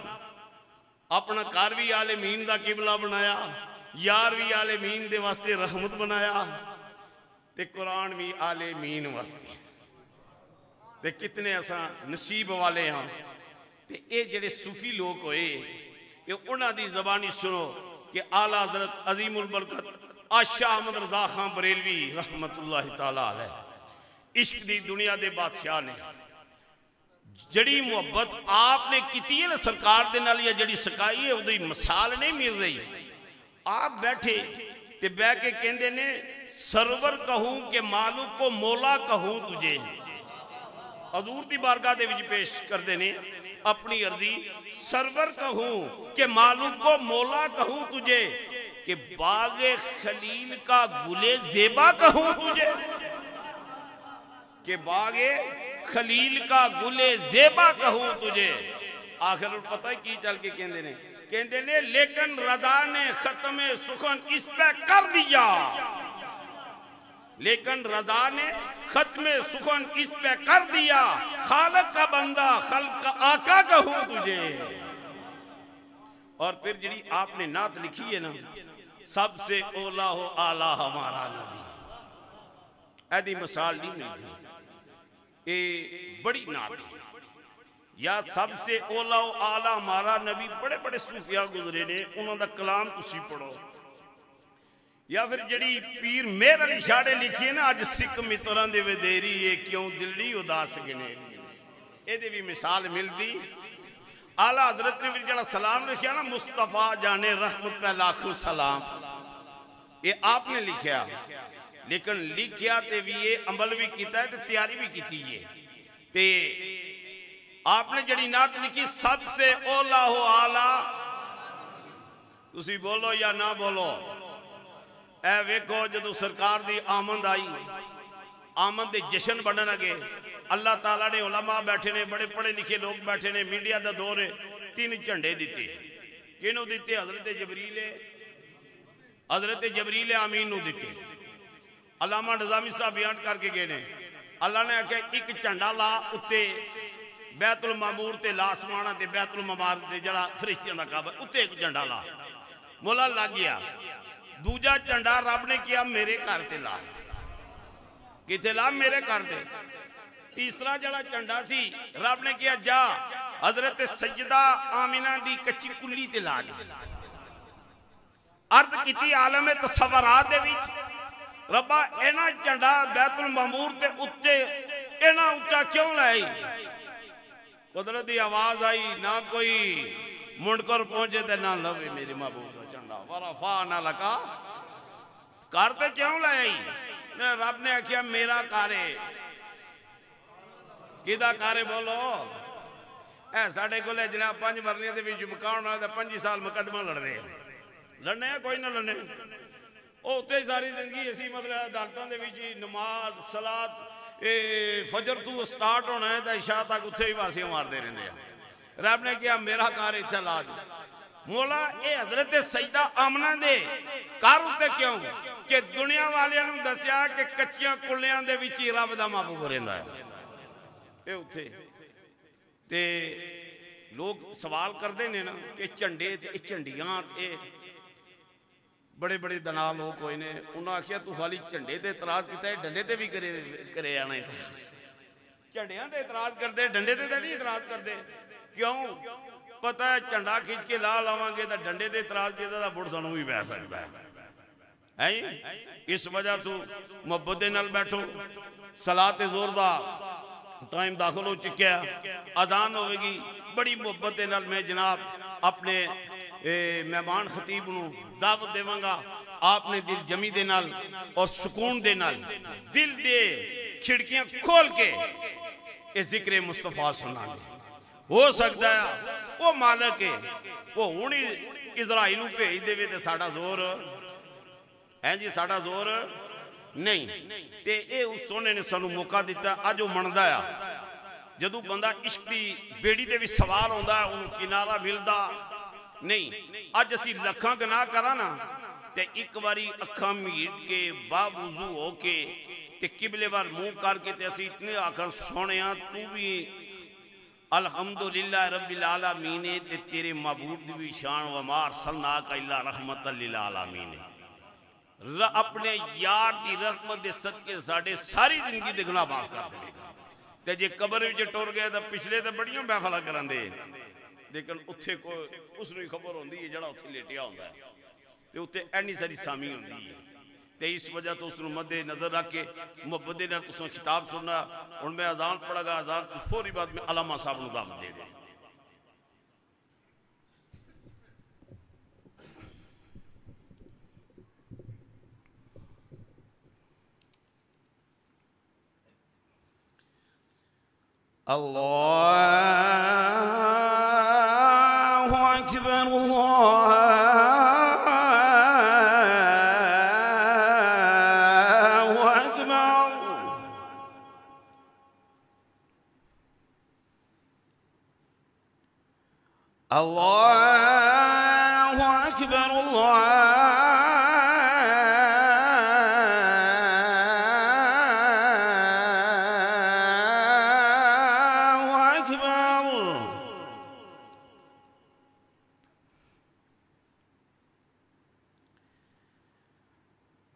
अपना घर भी आलमीन दा किबला बनाया, यार भी आलमीन दे वास्ते रहमत बनाया, ते कुरान भी आलमीन वास्ते। ते कितने असा नसीब वाले हाँ। ते ये जेड़े सूफी लोग होए ये उन्हां दी ज़बानी सुनो कि आला हज़रत अज़ीमुल बरकत आशा अहमद रज़ा खान बरेलवी रहमतुल्लाहि ताला अलैह इश्क दी दुनिया दे बादशाह ने जड़ी मुहब्बत आपने की है ना सरकार दे नाल या जड़ी सकाई है उदी मिसाल नहीं मिल रही। आप बैठे ते बह के कहंदे ने सरवर कहूं के मालूक को मौला कहूं तुझे। हजूर दी बारगाह दे विच पेश करते ने अपनी अर्जी, सरवर कहूं के मालूक को मौला कहूं तुझे, कि बागे खलील का गुले जेबा कहूं तुझे, के बागे खलील का गुले जेबा कहूं तुझे। आखिर पता है की चल के कहते ने लेकिन रजा ने खत्म सुखन इस पे कर दिया, लेकिन रजा ने खत्म सुखन इस पे कर दिया, खालक का बंदा खल्क का आका कहूं तुझे। और फिर जी आपने नात लिखी है ना सबसे ओला हो आला हमारा नबी, ऐदी मिसाल नहीं मिलती, ये बड़ी नात है। या सबसे ओला हो आला हमारा नबी बड़े बड़े सूफिया गुजरे ने, उन्होंने कलाम तुसी पढ़ो। या फिर जड़ी पीर मेहर अली शाह लिखी है ना अज सिख मित्रा दे वधेरी ये क्यों दिल्ली उदास गिने, ये भी मिसाल मिलती। आला हजरत ने भी जड़ा सलाम लिखा ना मुस्तफा जाने रहमत पे लाखों सलाम, ये आपने लिखा, लेकिन लिखा ते भी ये अमल भी किया है, तैयारी भी की है। ते आपने जड़ी नात लिखी सबसे ओला हो आला, तुसी बोलो या ना बोलो। ए वेखो जदों सरकार दी आमद आई, आमद दे जश्न बनन लगे, अल्लाह ताला ने उलमा बैठे ने, बड़े पढ़े लिखे लोग बैठे ने, मीडिया का दौर है, 3 झंडे दिते। किनू दिते? हजरत जबरील आमीन नू दिते। अल्लामा निजामी साहब बयान करके गए ने, अल्लाह ने आख्या एक झंडा ला उत्ते बैतुल मामूर ते लासमाना ते बैतुल ममार ते जड़ा फरिश्तियां दा काबा उत्ते एक झंडा ला, मोला लग गया। दूजा झंडा रब ने किया मेरे घर ते ला, किथे ला? मेरे घर ते। तीसरा जड़ा झंडा सी रब ने किया जा हजरत सैयदा आमिना दी कच्ची कुल्ली ते ला दे। अर्ज की आलम तसव्वुरात दे विच रब्बा इना झंडा बैतुल मामूर ते उत्ते इना उच्चा क्यों लाई? कुदरत दी आवाज आई, ना कोई मुंडकर पहुंचे ते ना लवे मेरे महबूब दा झंडा, वरफा ना लगा। घर ते क्यों लाई? रब ने आख्या मेरा कारे। किदा कारे बोलो? ऐ साडे कोल जनाब 5 मरलियां दे विच मकान वाले 25 साल मुकदमा लड़दे, लड़ने कोई ना लड़ने। उत्थे सारी जिंदगी असी मतलब अदालतों के नमाज सलात फजर तू स्टार्ट होना है तो इशा तक उत्थे ही वासियां मारते रहते हैं। रब ने कहा मेरा घर इत्थे ला दे। मौला ये हजरत सईदा आमना दे घर उत्ते क्यों कि दुनिया वालियां नूं दस्या कि कच्चियां कुल्लियां दे विच ही रब दा महबूब रहिंदा है। ये उत्थे ते लोग सवाल करते हैं ना कि झंडे झंडियां बड़े बड़े दना लोग कोई ने उन्होंने आखिया तू खाली झंडे ते इतराज किया डंडे ते भी करे आना इतराज। झंडिया ते इतराज करते डंडे ते नहीं इतराज करते क्यों पता है झंडा खिंच के ला लावांगे तो डंडे ते इतराज किया बुढ़ सानू भी पै सकता है। इस वजह तू मुहब्बत दे नाल बैठो। सलात जोर दा टाइम दाखिल हो चुका अजान होगी बड़ी मुहब्बत दे नाल मैं जनाब अपने मेहमान खतीब नूं दावत देवांगा। आपने दिल जमी दे नाल और सुकून दे नाल दिल दे खिड़कियां खोल के इस जिक्र मुस्तफा सुना। हो सकता है वो मालक है वो हुण ही इजराइल नूं भेज देवे ते साडा जोर है जी साडा जोर नहीं। ते ये उस सोने ने सानू मौका दिता अज वो मनदा आ जदों बंदा इश्क की बेड़ी दे विच सवार होंदा उन्हें किनारा मिलदा नहीं। अज असी लखां गनाह करा ना ते एक बारी अखां मीट के बावजू हो के ते किबले वाल मुंह करके ते असी इतने आखर सोने तू भी अल्हम्दुलिल्लाह रब्बिल आलमीन ते तेरे महबूब दी भी शान वमार सल्ला का इल्ला रहमतल लिल आलमीन। अपने यार की रहमत के सदके साडे सारी जिंदगी दे गुनाह माफ कर देगा। ते जे कबर विच टुर गए तो पिछले तो बड़ियां महफिलां करांदे लेकिन उत्थे कोई उसनूं ही खबर होंदी है जिहड़ा उत्थे लेटिया होंदा है ते उत्थे एनी सारी सामी होंदी है। ते इस वजह तो उसनूं मद्दे नजर रख के मुहब्बत दे नाल तुसां खिताब सुनना। हुण मैं अजान पढ़ागा अजान तो फौरी बाद में अलामा साहब नूं दावत दे दे। अल्लाहु अकबर अल्लाहु अकबर। अल्लाहु अकबर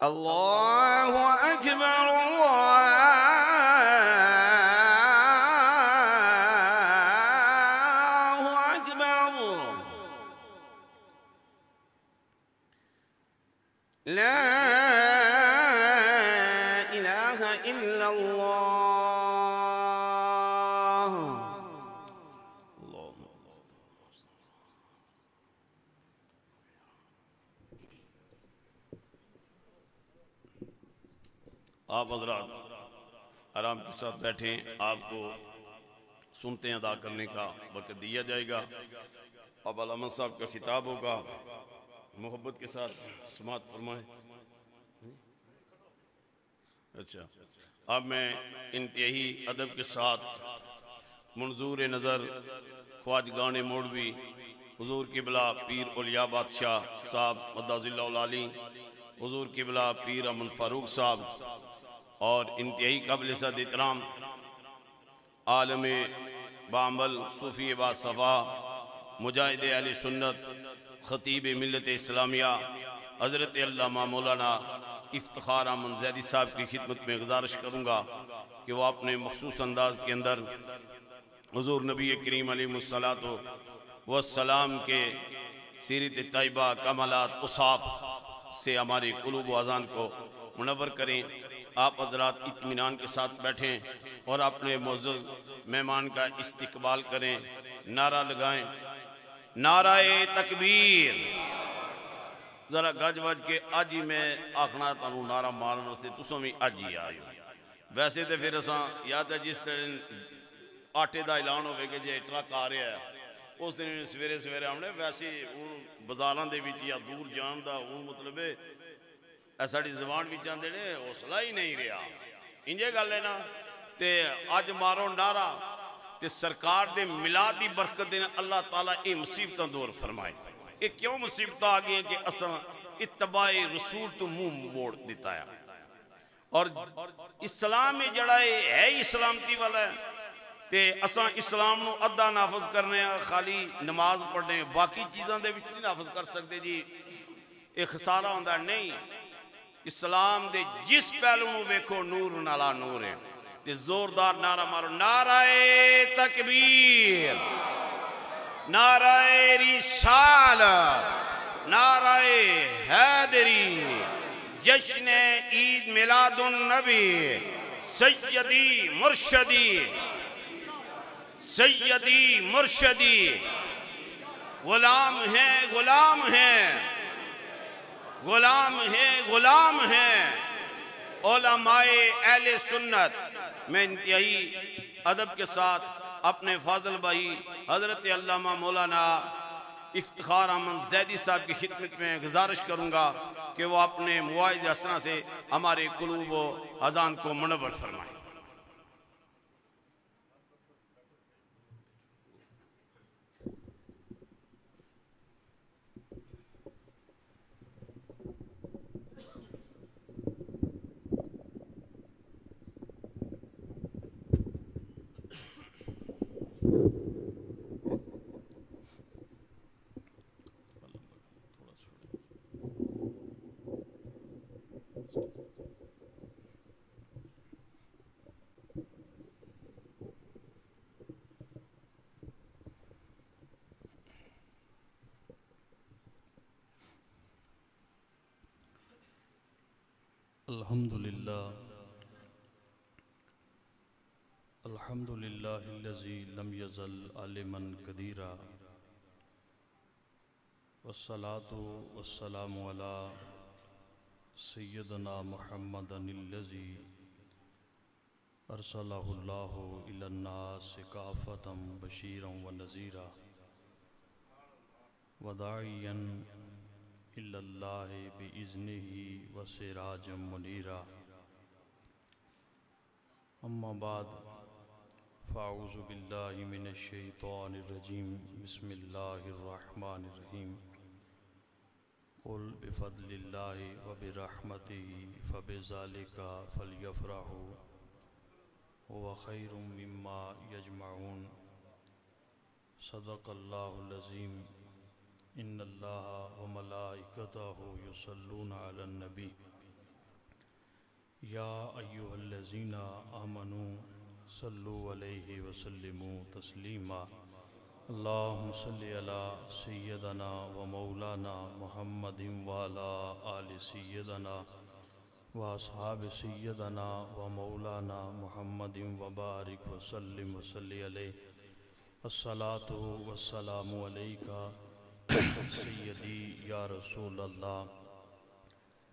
अल्लाहु अकबर अल्लाहु अकबर ला इलाहा इल्लल्लाह। आप हजरात आराम के साथ बैठें, आपको सुनते अदा करने का वक्त दिया जाएगा। अब अल्लामा साहब का खिताब होगा, मोहब्बत के साथ समात फरमाएं। अच्छा, अब मैं इंतहाई अदब के साथ मंजूर नज़र ख्वाजगान मौलवी हुजूर किबला पीर औलिया बादशाह साहब मद्दाजिल्लाहुल आली, हुजूर किबला पीर अमन फारूक साहब और इंतहाई काबिल सद इतराम आलम बामल सूफ़ी बासफ़ा मुजाहिद अहले सुन्नत ख़तीब मिल्लत इस्लामिया हज़रत अल्लामा मौलाना इफ्तिखार अहमद ज़ैदी साहब की खिदमत में गुजारिश करूँगा कि वो अपने मखसूस अंदाज के अंदर हुज़ूर नबी करीम अलैहिस्सलातु वस्सलाम के सीरत तैयबा कमालात उसाफ़ से हमारे कुलूब व अज़ान को मुनव्वर करें। आप हज़रात इत्मीनान के साथ बैठें और अपने मुअज़्ज़ज़ मेहमान का इस्तकबाल करें। नारा लगाएं, नाराए तकबीर। जरा गज वज के अज ही मैं आखना तुहानू नारा मारन वास्ते तुसां भी अज ही आयो। वैसे तो फिर असां या तो जिस दिन आटे का ऐलान होगा जे ट्रक आ रहा है उस दिन सवेरे सवेरे आने, वैसे हूँ बाजारों के या दूर जान का हूँ मतलब साड़ी जबान भी आते ने हौसला ही नहीं रहा। इंजे गल है ना, तो अज मारो नारा ते सरकार दे मिलाद की बरकत देना अल्लाह ताला ये मुसीबत दूर फरमाए। ये क्यों मुसीबत आ गई कि असा इत्तबाए रसूल तो मुंह मोड़ दिता है और इस्लाम जड़ा है ही सलामती वाला है, ते असा इस्लाम नू अद्धा नाफज करने खाली नमाज पढ़ने बाकी चीज़ों के नहीं नाफज कर सकते जी, ये खसारा होंदा नहीं। इस्लाम दे जिस पहलू नू वेखो नूर नाला नूर है। ते जोरदार नारा मारो, नाराए तकबीर, नाराए रिसालत, नाराए हैदरी, जश्न ईद मिलादुन नबी, सैयदी मुर्शदी, सैयदी मुर्शदी। गुलाम है गुलाम है गुलाम है गुलाम है उलमाए अहले सुन्नत। मैं इंतहाई अदब के साथ अपने फाजल भाई हजरत अल्लामा मौलाना इफ्तिखार अहमद ज़ैदी साहब की खिदमत में गुजारिश करूँगा कि वो अपने मुआइज़ हसना से हमारे कुलूब व अज़ान को मुनव्वर फरमाएं। अल्हम्दुलिल्लाहिल्लज़ी लम यज़ल आलिमन कदीरा वस्सलातु वस्सलामु अला सय्यदना मुहम्मदिनिल्लज़ी अरसलहुल्लाहु इलन्नासि काफ़तम बशीरन व नज़ीरा वदाइयन इल्लल्लाहि बिइज़्निही व सिराजम मुनीरा। अम्मा बाद फ़ाऊज़ु बिल्लाहि मिनश शैतानिर रजीम। बिस्मिल्लाहिर रहमानिर रहीम। कुल बिफ़द्लिल्लाहि व बिरहमतिही फ़बिज़ालिका फ़लयफ़रहू हुव खैरुम मिम्मा यजमऊन। सदक़ल्लाहुल अज़ीम। इन्नल्लाहा व मलाइकतहू युसल्लूना अलन नबी या अय्युहल्लज़ीना आमनू सल्लु अलैहि वसल्लिमू तस्लीमा। अल्लाहुम्मा सल्लि अला सय्यदना व मौलाना मुहम्मदिन व अला आलि सय्यदना व अस्हाब सय्यदना व मौलाना मुहम्मदिन व बारिक व सल्लिम व सल्लि अलैहि। अस्सलातु वस्सलामु अलैका सय्यदी या रसूल अल्लाह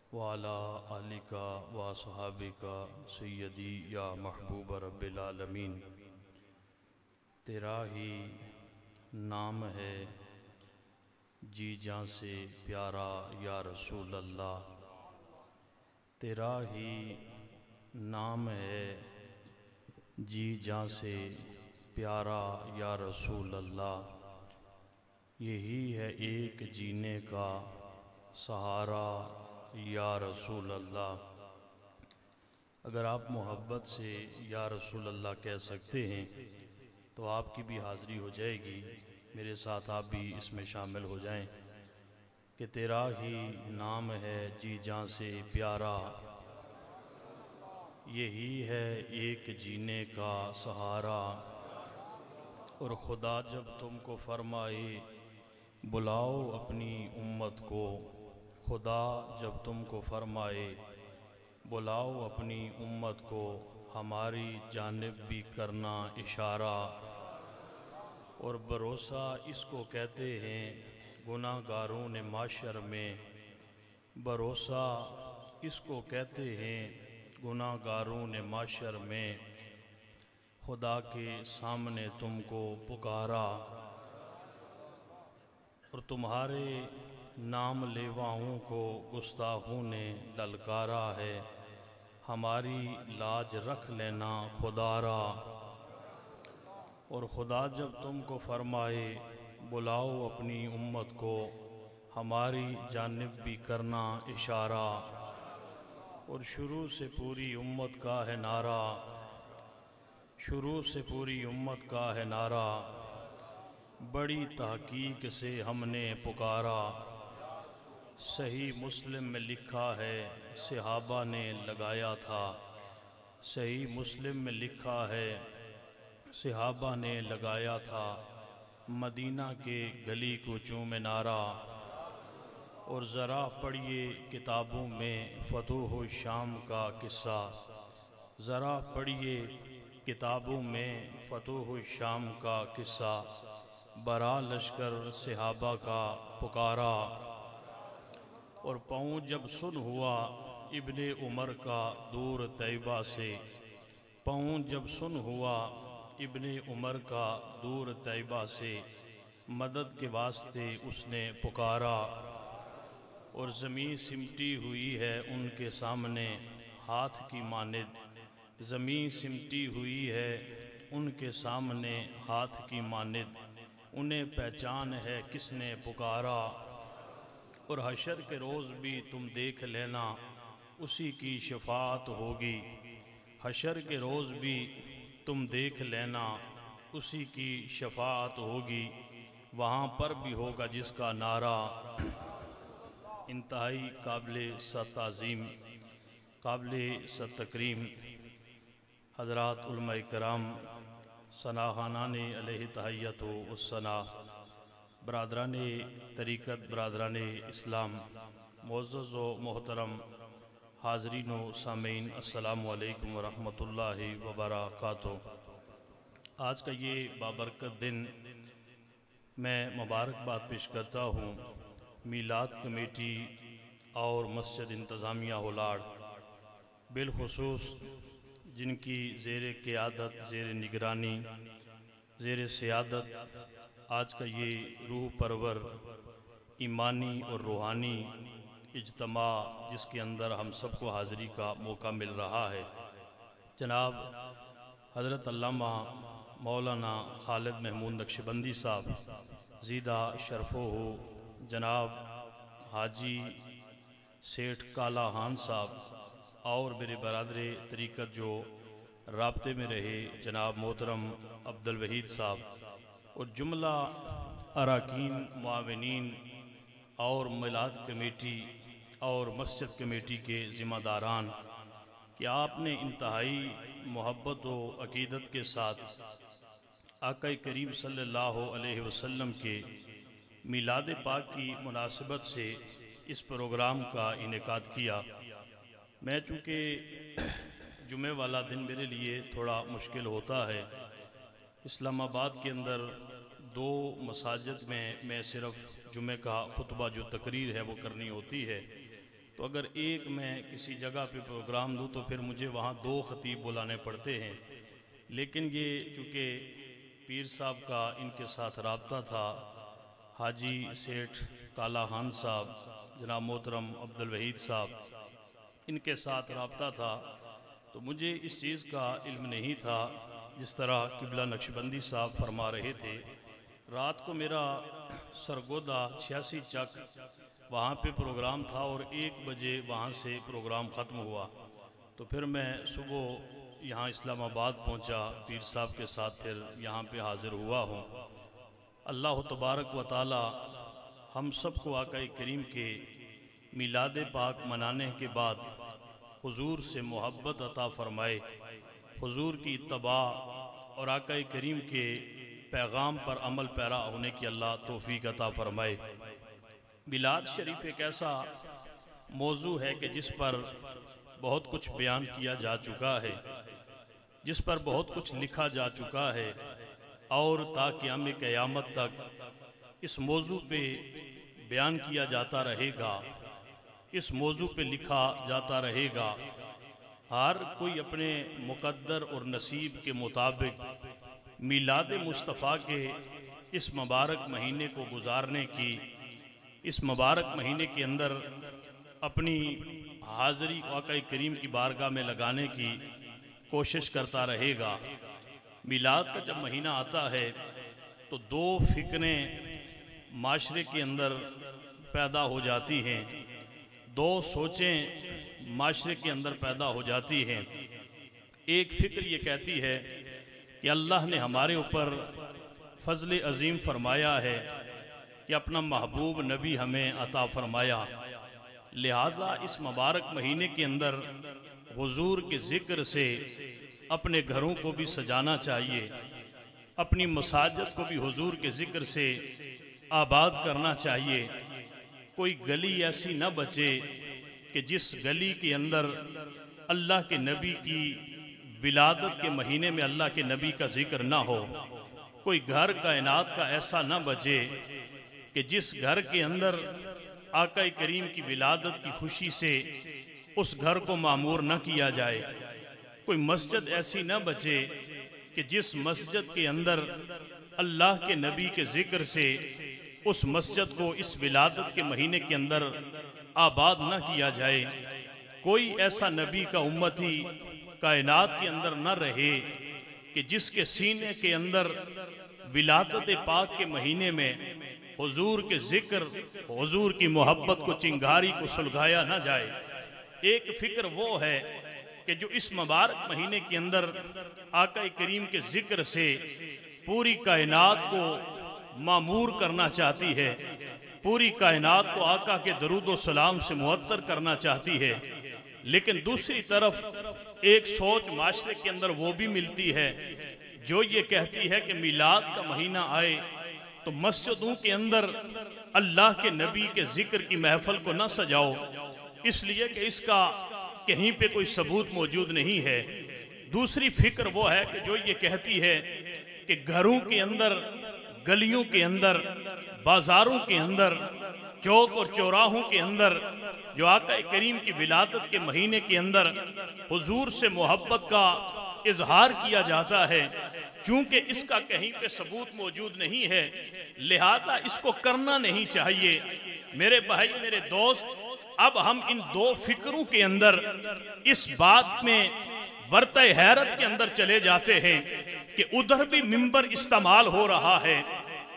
व अला आलिका व अस्हाबिका सय्यदी या महबूब रब्बिल आलमीन। तेरा ही नाम है जी जान से प्यारा या रसूल अल्लाह, तेरा ही नाम है जी जान से प्यारा या रसूल अल्लाह। यही है एक जीने का सहारा या रसूल अल्लाह। अगर आप मोहब्बत से या रसूल अल्लाह कह सकते हैं तो आपकी भी हाज़िरी हो जाएगी, मेरे साथ आप भी इसमें शामिल हो जाएं कि तेरा ही नाम है जी जान से प्यारा, यही है एक जीने का सहारा। और खुदा जब तुमको फरमाए बुलाओ अपनी उम्मत को, खुदा जब तुमको फरमाए बुलाओ अपनी उम्मत को, हमारी जानिब भी करना इशारा। और भरोसा इसको कहते हैं गुनाहगारों ने माशर में, भरोसा इसको कहते हैं गुनाहगारों ने माशर में, खुदा के सामने तुमको पुकारा। और तुम्हारे नाम लेवाओं को गुस्ताखों ने ललकारा है, हमारी लाज रख लेना खुदारा। और खुदा जब तुमको फरमाए बुलाओ अपनी उम्मत को, हमारी जानिब भी करना इशारा। और शुरू से पूरी उम्मत का है नारा, शुरू से पूरी उम्मत का है नारा, बड़ी तहकीक से हमने पुकारा। सही मुस्लिम में लिखा है सहाबा ने लगाया था, सही मुस्लिम में लिखा है सहाबा ने लगाया था, मदीना के गली कूचों में नारा। और ज़रा पढ़िए किताबों में फतूह शाम का किस्सा, ज़रा पढ़िए किताबों में फतूह शाम का किस्सा, बरा लश्कर सहाबा का पुकारा। और पाँव जब सुन हुआ इब्ने उमर का दूर तैबा से, पाँव जब सुन हुआ इब्ने उमर का दूर तैबा से, मदद के वास्ते उसने पुकारा। और ज़मीं सिमटी हुई है उनके सामने हाथ की मानिद, ज़मीं सिमटी हुई है उनके सामने हाथ की मानिद, उन्हें पहचान है किसने पुकारा। और हशर के रोज़ भी तुम देख लेना उसी की शफाअत होगी, हशर के रोज़ भी तुम देख लेना उसी की शफाअत होगी, वहाँ पर भी होगा जिसका नारा। इंतहाई काबिल सताज़ीम, काबिल सतकरीम हज़रात उलमा कराम, सनाखानान अलैहि तहय्यत व सना, बरादरान तरीक़त, बरादरान इस्लाम, मुअज़्ज़ज़ व मोहतरम हाज़रीन व सामीन, अस्सलामु अलैकुम व रहमतुल्लाहि व बरकातुहू। आज का ये बाबरकत दिन मैं मुबारकबाद पेश करता हूँ मीलाद कमेटी और मस्जिद इंतज़ामिया होलाड़, बिलखुसूस जिनकी ज़ेर क़यादत, ज़ेर निगरानी, ज़ेर सियादत आज का ये रूह परवर ईमानी और रूहानी इज्तमा जिसके अंदर हम सबको हाज़िरी का मौका मिल रहा है, जनाब हज़रत अल्लामा मौलाना खालिद महमूद नक्शबंदी साहब ज़ीदा शरफ़ो हो, जनाब हाजी सेठ काला खान साहब और मेरे बरादर तरीक़त जो राब्ते में रहे जनाब मोहतरम अब्दुल वहीद साहब और जुमला अरकान मुआविनीन और मिलाद कमेटी और मस्जिद कमेटी के ज़िम्मेदारान, कि आपने इंतहाई मोहब्बत व अकीदत के साथ आका करीम सल्लल्लाहु अलैहि वसल्लम के मिलाद पाक की मुनासिबत से इस प्रोग्राम का इनेकाद किया। मैं चूँकि जुमे वाला दिन मेरे लिए थोड़ा मुश्किल होता है, इस्लामाबाद के अंदर 2 मसाजिद में मैं सिर्फ जुमे का खुतबा जो तकरीर है वो करनी होती है, तो अगर एक मैं किसी जगह पे प्रोग्राम दूँ तो फिर मुझे वहाँ 2 खतीब बुलाने पड़ते हैं। लेकिन ये चूँकि पीर साहब का इनके साथ रब्ता था, हाजी सेठ काला खान साहब, जनाब मोहतरम अब्दुल वहीद साहब, इनके साथ रब्ता था, तो मुझे इस चीज़ का इल्म नहीं था। जिस तरह किबला नक्शबंदी साहब फरमा रहे थे, रात को मेरा सरगोदा 86 चक वहाँ पे प्रोग्राम था और 1 बजे वहाँ से प्रोग्राम ख़त्म हुआ, तो फिर मैं सुबह यहाँ इस्लामाबाद पहुँचा, पीर साहब के साथ फिर यहाँ पे हाज़िर हुआ हूँ। अल्लाह तबारक व ताला हम सबको आका करीम के मिलाद पाक मनाने के बाद हुजूर से मोहब्बत अता फ़रमाए, हुजूर की इत्तबा और आका करीम के पैगाम पर अमल पैरा होने की अल्लाह तौफीक अता फ़रमाए। मिलाद शरीफ एक ऐसा मौजू है कि जिस पर बहुत कुछ बयान किया जा चुका है, जिस पर बहुत कुछ लिखा जा चुका है, और ताक़याम क़यामत तक इस मौजू पे बयान किया जाता रहेगा, इस मौजू पे लिखा जाता रहेगा। हर कोई अपने मुक़द्दर और नसीब के मुताबिक मिलाद मुस्तफ़ा के इस मुबारक महीने को गुजारने की, इस मुबारक महीने के अंदर अपनी हाज़री आका करीम की बारगाह में लगाने की कोशिश करता रहेगा। मिलाद का जब महीना आता है तो 2 फ़िक्रें माशरे के अंदर पैदा हो जाती हैं, 2 सोचें माशरे के अंदर पैदा हो जाती हैं। एक फ़िक्र ये कहती है कि अल्लाह ने हमारे ऊपर फ़ज़ल अज़ीम फरमाया है कि अपना महबूब नबी हमें अता फरमाया, लिहाजा इस मुबारक महीने के अंदर हुजूर के ज़िक्र से अपने घरों को भी सजाना चाहिए, अपनी मसाजिद को भी हुजूर के ज़िक्र से आबाद करना चाहिए। कोई गली ऐसी न बचे कि जिस गली के अंदर अल्लाह के नबी की विलादत के महीने में अल्लाह के नबी का जिक्र ना हो। कोई घर कायनात का ऐसा न बचे कि जिस घर के अंदर आका करीम की विलादत की खुशी से उस घर को मामूर न किया जाए। कोई मस्जिद ऐसी न बचे कि जिस मस्जिद के अंदर अल्लाह के नबी के जिक्र से उस मस्जिद को इस विलादत के महीने के अंदर आबाद न किया जाए। कोई ऐसा नबी का उम्मती कायनात के अंदर न रहे कि जिसके सीने के अंदर विलादत पाक के महीने में हुजूर के जिक्र, हुजूर की मोहब्बत को, चिंगारी को सुलगाया न जाए। एक फ़िक्र वो है कि जो इस मुबारक महीने के अंदर आका करीम के जिक्र से पूरी कायनात को मामूर करना चाहती है, पूरी कायनात को आका के दरूद व सलाम से मुअत्तर करना चाहती है। लेकिन दूसरी तरफ एक सोच माशरे के अंदर वो भी मिलती है जो ये कहती है कि मिलाद का महीना आए तो मस्जिदों के अंदर अल्लाह के नबी के जिक्र की महफल को न सजाओ, इसलिए कि इसका कहीं पे कोई सबूत मौजूद नहीं है। दूसरी फिक्र वो है कि जो ये कहती है कि घरों के अंदर, गलियों के अंदर, बाजारों के अंदर, चौक और चौराहों के अंदर जो आका करीम की विलादत के महीने के अंदर हुजूर से मोहब्बत का इजहार किया जाता है, चूंकि इसका कहीं पे सबूत मौजूद नहीं है, लिहाजा इसको करना नहीं चाहिए। मेरे भाई, मेरे दोस्त, अब हम इन 2 फिक्रों के अंदर इस बात में वर्त हैरत के अंदर चले जाते हैं कि उधर भी मिंबर इस्तेमाल हो रहा है,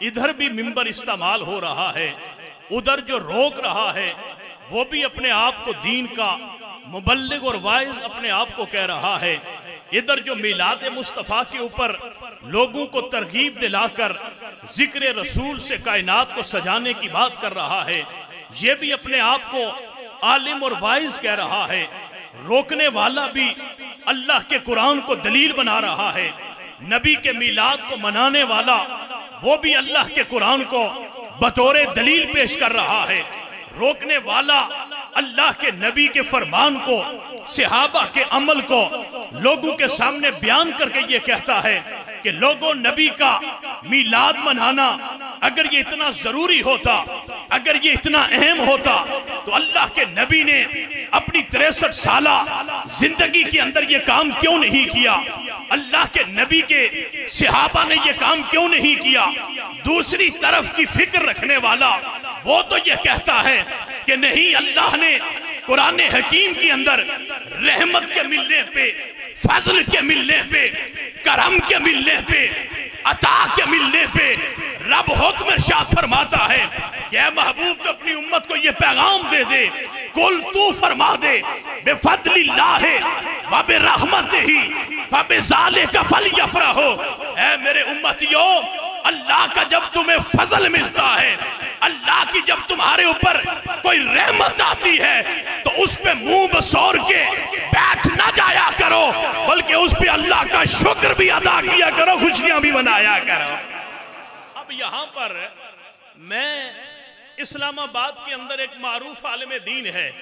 इधर भी मिंबर इस्तेमाल हो रहा है। उधर जो रोक रहा है वो भी अपने आप को दीन का मुबल्लिग और वाइज अपने आप को कह रहा है। इधर जो मिलाद मुस्तफ़ा के ऊपर लोगों को तरगीब दिलाकर जिक्र रसूल से कायनात को सजाने की बात कर रहा है, ये भी अपने आप को आलिम और वाइज कह रहा है। रोकने वाला भी अल्लाह के कुरान को दलील बना रहा है। नबी के मीलाद को मनाने वाला वो भी अल्लाह के कुरान को बतौर दलील पेश कर रहा है। रोकने वाला अल्लाह के नबी के फरमान को, सहाबा के अमल को लोगों के सामने बयान करके ये कहता है कि लोगों, नबी का मीलाद मनाना अगर ये इतना जरूरी होता, अगर ये इतना अहम होता, तो अल्लाह के नबी ने अपनी 63 साला जिंदगी के अंदर ये काम क्यों नहीं किया? अल्लाह के नबी के सहाबा ने ये काम क्यों नहीं किया? दूसरी तरफ की फिक्र रखने वाला वो तो ये कहता है कि नहीं, अल्लाह ने कुरान हकीम के अंदर रहमत के मिलने पे, फजल के मिलने पे, करम के मिलने पे, अता के मिलने पे रब हुक्म इरशाद फरमाता है कि ऐ महबूब, तो अपनी उम्मत को ये पैगाम दे दे, कुल तू फरमा दे, बेफदलिल्लाह व बिरहमतिही फबिज़ालिका फलयफ़रहू। ऐ मेरे उम्मतियों, अल्लाह का जब तुम्हें फजल मिलता है, अल्लाह की जब तुम्हारे ऊपर कोई रहमत आती है, तो उस पे मुंह बसौर के बैठ ना जाया करो, बल्कि उस पे अल्लाह का शुक्र भी अदा किया करो, खुशियां भी मनाया करो। अब यहाँ पर मैं, इस्लामाबाद के अंदर एक मारूफ आलिम दीन है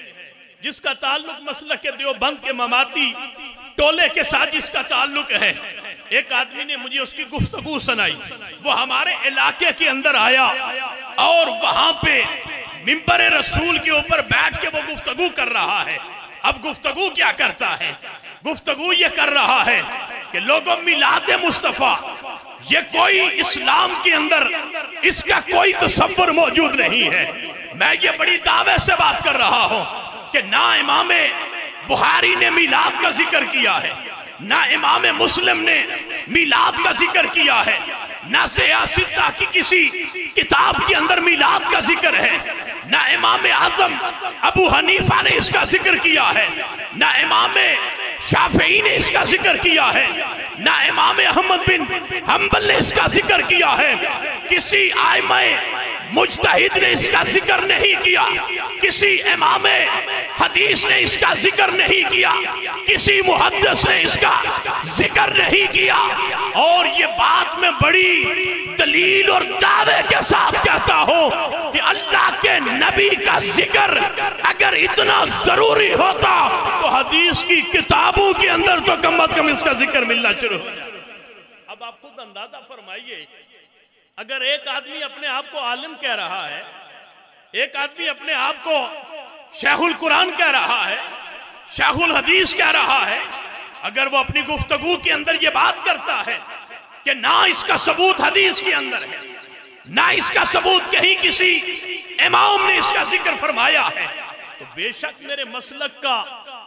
जिसका ताल्लुक मसलक के देवबंद के ममाती टोले के साथ जिसका ताल्लुक है। एक आदमी ने मुझे उसकी गुफ्तगू सुनाई। वो हमारे इलाके के अंदर आया और वहां पे मिंबर रसूल के ऊपर बैठ के वो गुफ्तगू कर रहा है। अब गुफ्तगू क्या करता है? गुफ्तगू ये कर रहा है कि लोगों, मिलाद मुस्तफा ये कोई इस्लाम के अंदर इसका कोई तसव्वुर मौजूद नहीं है। मैं ये बड़ी दावे से बात कर रहा हूं कि ना इमाम बुखारी ने मिलाद का जिक्र किया है, ना इमाम मुस्लिम ने मिलाद का जिक्र किया है, ना सियासिता की किसी किताब के अंदर मिलाद का जिक्र है, ना इमाम आजम अबू हनीफा ने इसका जिक्र किया है, ना इमाम शाफी ने इसका जिक्र किया है, ना इमाम अहमद बिन हम्बल ने इसका जिक्र किया है। किसी आइमाए मुज्तहिद ने इसका जिक्र नहीं किया, किसी इमाम हदीस ने इसका जिक्र नहीं किया, किसी मुहद्दिस ने इसका जिक्र नहीं किया। और ये बात मैं बड़ी दलील और दावे के साथ कहता हूं कि अल्लाह के नबी का जिक्र अगर इतना जरूरी होता तो हदीस की किताबों के अंदर तो कम अज कम इसका जिक्र मिलना शुरू हो जाता। अब आप खुद अंदाजा फरमाइए, अगर एक आदमी अपने आप को आलिम कह रहा है, एक आदमी अपने आप को शेखुल कुरान कह रहा है, शेखुल हदीस कह रहा है, अगर वो अपनी गुफ्तगू के अंदर ये बात करता है कि ना इसका सबूत हदीस के अंदर है, ना इसका सबूत कहीं किसी इमाम ने इसका जिक्र फरमाया है, तो बेशक मेरे मसलक का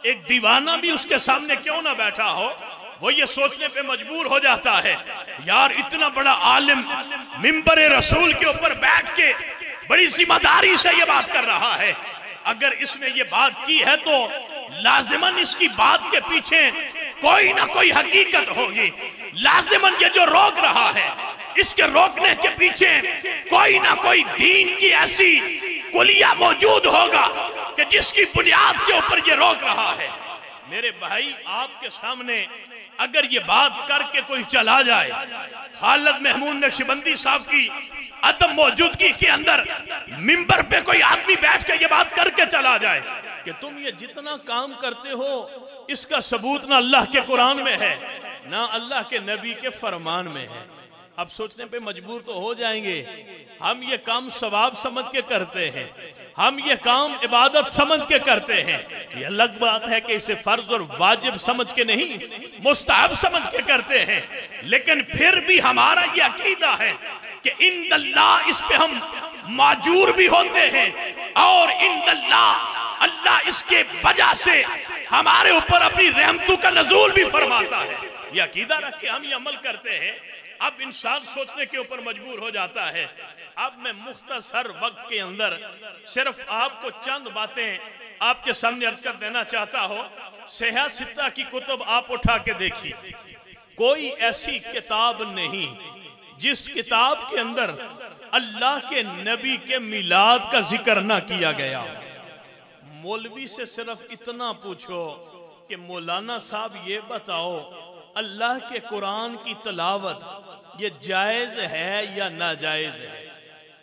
एक दीवाना भी उसके सामने क्यों ना बैठा हो, वो ये सोचने पे मजबूर हो जाता है, यार इतना बड़ा आलिम मिंबर रसूल के ऊपर बैठ के बड़ी जिम्मेदारी से ये बात कर रहा है, अगर इसने ये बात की है तो लाजिमन इसकी बात के पीछे कोई ना कोई हकीकत होगी। लाजिमन ये जो रोक रहा है, इसके रोकने के पीछे कोई ना कोई दीन की ऐसी कुलिया मौजूद होगा कि जिसकी बुनियाद के ऊपर ये रोक रहा है। मेरे भाई, आपके सामने अगर ये बात करके कोई चला जाए, खालिद महमूद नक्शबंदी साहब की अदम मौजूदगी के अंदर मिंबर पे कोई आदमी बैठ के ये बात करके चला जाए कि तुम ये जितना काम करते हो इसका सबूत ना अल्लाह के कुरान में है, ना अल्लाह के नबी के फरमान में है, अब सोचने पे मजबूर तो हो जाएंगे। हम ये काम सवाब समझ के करते हैं, हम ये काम इबादत समझ के करते हैं। ये अलग बात है कि इसे फर्ज और वाजिब समझ के नहीं, मुस्तहब समझ के करते हैं, लेकिन फिर भी हमारा ये अकीदा है कि इंदल्लाह, इस पे हम माजूर भी होते हैं और इंदल्लाह, अल्लाह इसके वजह से हमारे ऊपर अपनी रहमतों का नज़ूल भी फरमाता है। ये अकीदा रख के हम ये अमल करते हैं। अब इंसान सोचने के ऊपर मजबूर हो जाता है। अब मैं मुख्तसर वक्त के अंदर सिर्फ आपको चंद बातें आपके सामने अर्ज कर देना चाहता हूं। सेहत सित्ता की कुतुब आप उठा के देखिए, कोई ऐसी किताब नहीं जिस किताब के अंदर अल्लाह के नबी के मिलाद का जिक्र ना किया गया। मौलवी से सिर्फ इतना पूछो कि मौलाना साहब ये बताओ, अल्लाह के कुरान की तलावत ये जायज है या नाजायज है?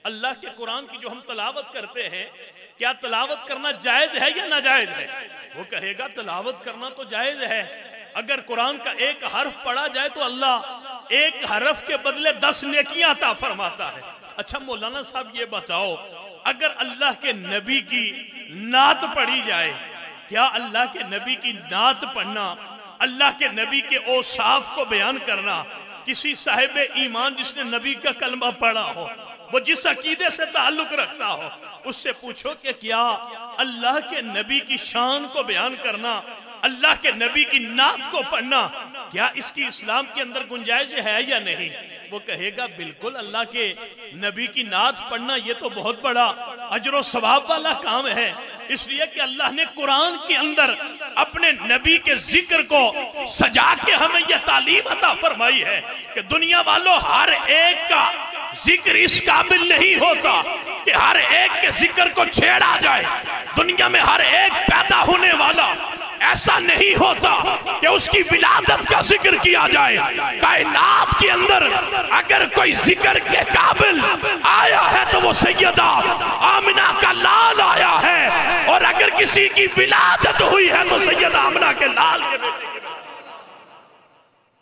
अल्लाह के कुरान की जो हम तलावत करते हैं, क्या तलावत करना जायज है या नाजायज है? वो कहेगा तलावत करना तो जायज है। अगर कुरान का एक हर्फ पढ़ा जाए तो अल्लाह एक हर्फ के बदले 10 नेकियां अता फरमाता है। अच्छा मौलाना साहब ये बताओ, अगर अल्लाह के नबी की नात पढ़ी जाए, क्या अल्लाह के नबी की नात पढ़ना, अल्लाह के नबी के औसाफ को बयान करना, किसी साहिब ईमान जिसने नबी का कलमा पढ़ा हो, वो जिस अकीदे से ताल्लुक रखता हो, उससे पूछो कि क्या अल्लाह के नबी की शान को बयान करना, अल्लाह के नबी की नात को पढ़ना, क्या इसकी इस्लाम के अंदर गुंजाइश है या नहीं? वो कहेगा बिल्कुल, अल्लाह के नबी की नात पढ़ना ये तो बहुत बड़ा अजर सवाब वाला काम है, इसलिए कि अल्लाह ने कुरान के अंदर अपने नबी के जिक्र को सजा के हमें यह तालीम अता फरमाई है कि दुनिया वालों, हर एक का जिक्र इस काबिल नहीं होता कि हर एक के जिक्र को छेड़ा जाए। दुनिया में हर एक पैदा होने वाला ऐसा नहीं होता कि उसकी विलादत का जिक्र किया जाए। कायनात के अंदर अगर कोई जिक्र के काबिल आया है तो वो सैयदा आमिना का लाल आया है, और अगर किसी की विलादत हुई है तो सैयदा आमिना के लाल के बेटे।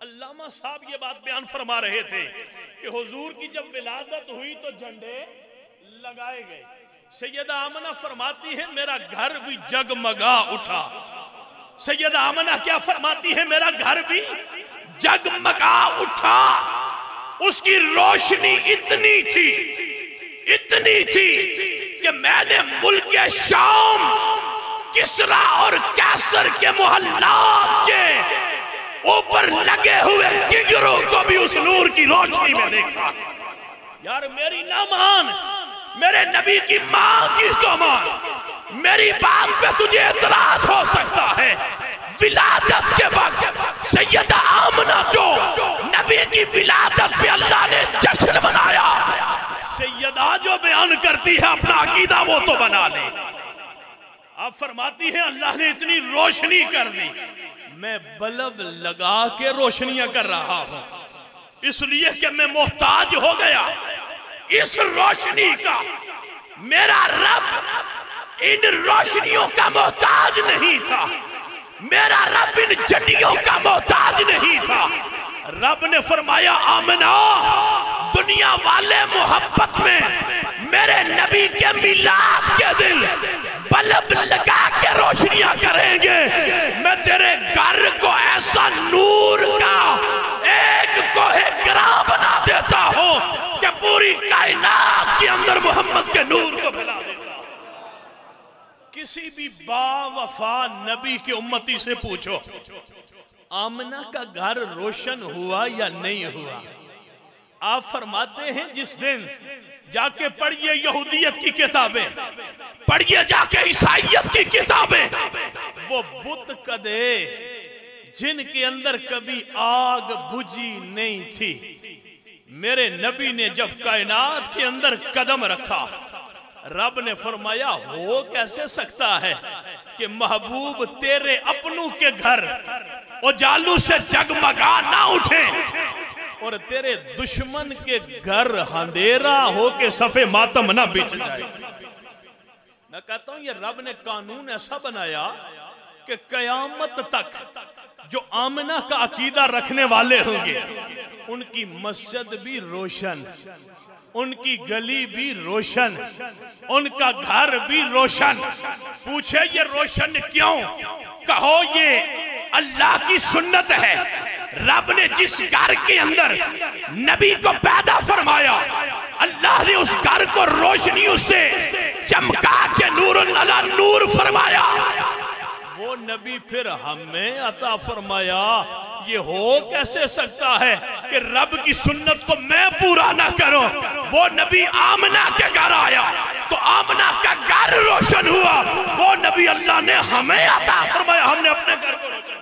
अल्लामा साहब ये बात बयान फरमा रहे थे कि हुजूर की जब विलादत हुई तो झंडे लगाए गए। सैयदा आमिना फरमाती है मेरा घर भी जगमगा उठा। सैयदा आमिना क्या फरमाती है? मेरा घर भी जगमगा उठा। उसकी रोशनी इतनी थी कि मैंने मुल्क शाम, किसरा और कैसर के मोहल्लात के ऊपर लगे हुए किगरों को भी उस नूर की रोशनी में देखा। यार मेरी ना मान, मेरे नबी की मां की तो मान। मेरी बात पे तुझे एतराज हो सकता है, विलादत के वक्त सैयदा आमिना जो नबी की विलादत पे अल्लाह ने जश्न मनाया, सैयदा जो बयान करती है अपना अकीदा वो तो बना ले। आप फरमाती हैं अल्लाह ने इतनी रोशनी कर दी, मैं बल्ब लगा के रोशनियां कर रहा हूं, इसलिए कि मैं मोहताज हो गया इस रोशनी का। मेरा रब इन रोशनियों का मोहताज नहीं था, मेरा रब इन झंडियों का मोहताज नहीं था। रब ने फरमाया आमिना, दुनिया वाले मोहब्बत में मेरे नबी के मिलाद के दिन बल्ब लगा के रोशनियां करेंगे। मैं तेरे घर को ऐसा नूर का एक कोहे गिरा बना देता हूं कि पूरी कायनात के अंदर मोहम्मद के नूर को फैला देता। किसी भी बावफा नबी के उम्मती से पूछो आमिना का घर रोशन हुआ या नहीं हुआ। आप फरमाते हैं जिस दिन जाके पढ़िए यहूदियत की किताबें, पढ़िए जाके ईसाइयत की किताबें, वो बुत कदे जिनके अंदर कभी आग बुझी नहीं थी, मेरे नबी ने जब कायनात के अंदर कदम रखा, रब ने फरमाया हो कैसे सकता है कि महबूब तेरे अपनों के घर उजालू से जगमगा ना उठे और तेरे दुश्मन के घर अंधेरा हो के सफे मातम ना बिछ जाए। मैं कहता हूं ये रब ने कानून ऐसा बनाया कि कयामत तक जो आमिना का अकीदा रखने वाले होंगे उनकी मस्जिद भी रोशन, उनकी गली भी रोशन, उनका घर भी रोशन। पूछे ये रोशन क्यों? कहो ये अल्लाह की सुन्नत है। रब ने जिस घर के अंदर नबी को पैदा फरमाया, अल्लाह ने उस घर को रोशनी से चमका के नूर अला नूर फरमाया। वो नबी फिर हमें अता फरमाया। ये हो कैसे सकता है कि रब की सुन्नत को मैं पूरा ना करूं? वो नबी आमिना के घर आया तो आमिना का घर रोशन हुआ। वो नबी अल्लाह ने हमें अता फरमाया, हमने अपने घर को रोशन किया।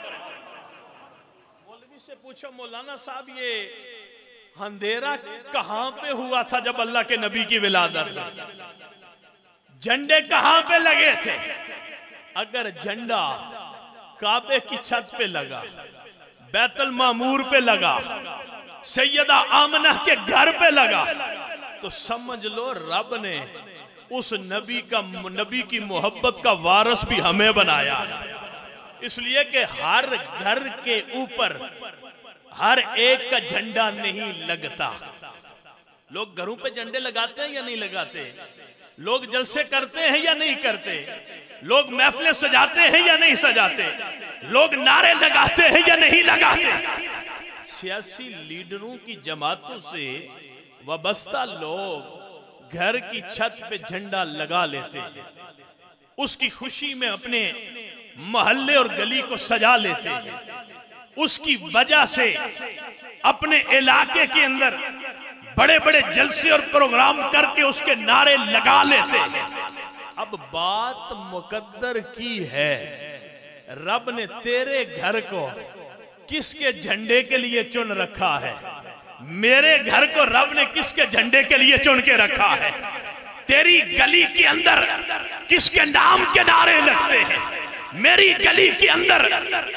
मौलवी से पूछो मौलाना साहब ये अंधेरा कहां पे हुआ था जब अल्लाह के नबी की विलादत हुई? झंडे कहां पे लगे थे? अगर झंडा काबे की छत पे लगा, बैतुल मामूर पे लगा, सैयदा आमना के घर पे लगा, तो समझ लो रब ने उस नबी की मोहब्बत का वारिस भी हमें बनाया। इसलिए कि हर घर के ऊपर हर एक का झंडा नहीं लगता। लोग घरों पे झंडे लगाते हैं या नहीं लगाते? लोग जलसे करते हैं या नहीं करते? लोग महफिलें सजाते हैं या नहीं सजाते? लोग नारे लगाते हैं या नहीं लगाते? सियासी लीडरों की जमातों से वाबस्ता लोग घर की छत पे झंडा लगा लेते हैं, उसकी खुशी में अपने मोहल्ले और गली को सजा लेते हैं, उसकी वजह से अपने इलाके के अंदर बड़े बड़े जलसे और प्रोग्राम करके उसके नारे लगा लेते हैं। अब बात मुकद्दर की है, रब ने तेरे घर को किसके झंडे के लिए चुन रखा है? मेरे घर को रब ने किसके झंडे के लिए चुन के रखा है? तेरी गली के अंदर किसके नाम के नारे लगते हैं? मेरी गली के अंदर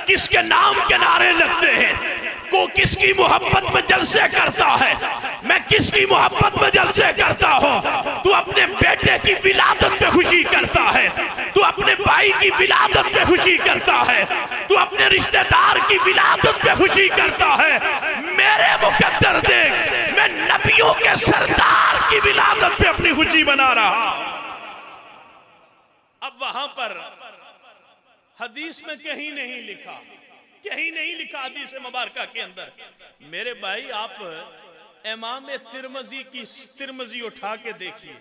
किसके नाम के नारे लगते हैं? को किसकी मोहब्बत में जलसे करता है? मैं किसकी मोहब्बत में जलसे करता हूँ? तू अपने बेटे की विलादत में खुशी करता है, तू अपने भाई की विलादत में खुशी करता है, तू अपने रिश्तेदार की विलादत में खुशी करता है। मेरे मुकद्दर देख, मैं नबियों के सरदार की विलादत में अपनी खुशी बना रहा। अब वहां पर हदीस में कहीं नहीं लिखा, कहीं नहीं लिखा हदीस मुबारका के अंदर। मेरे भाई आप इमाम तिरमजी उठा के देखिए।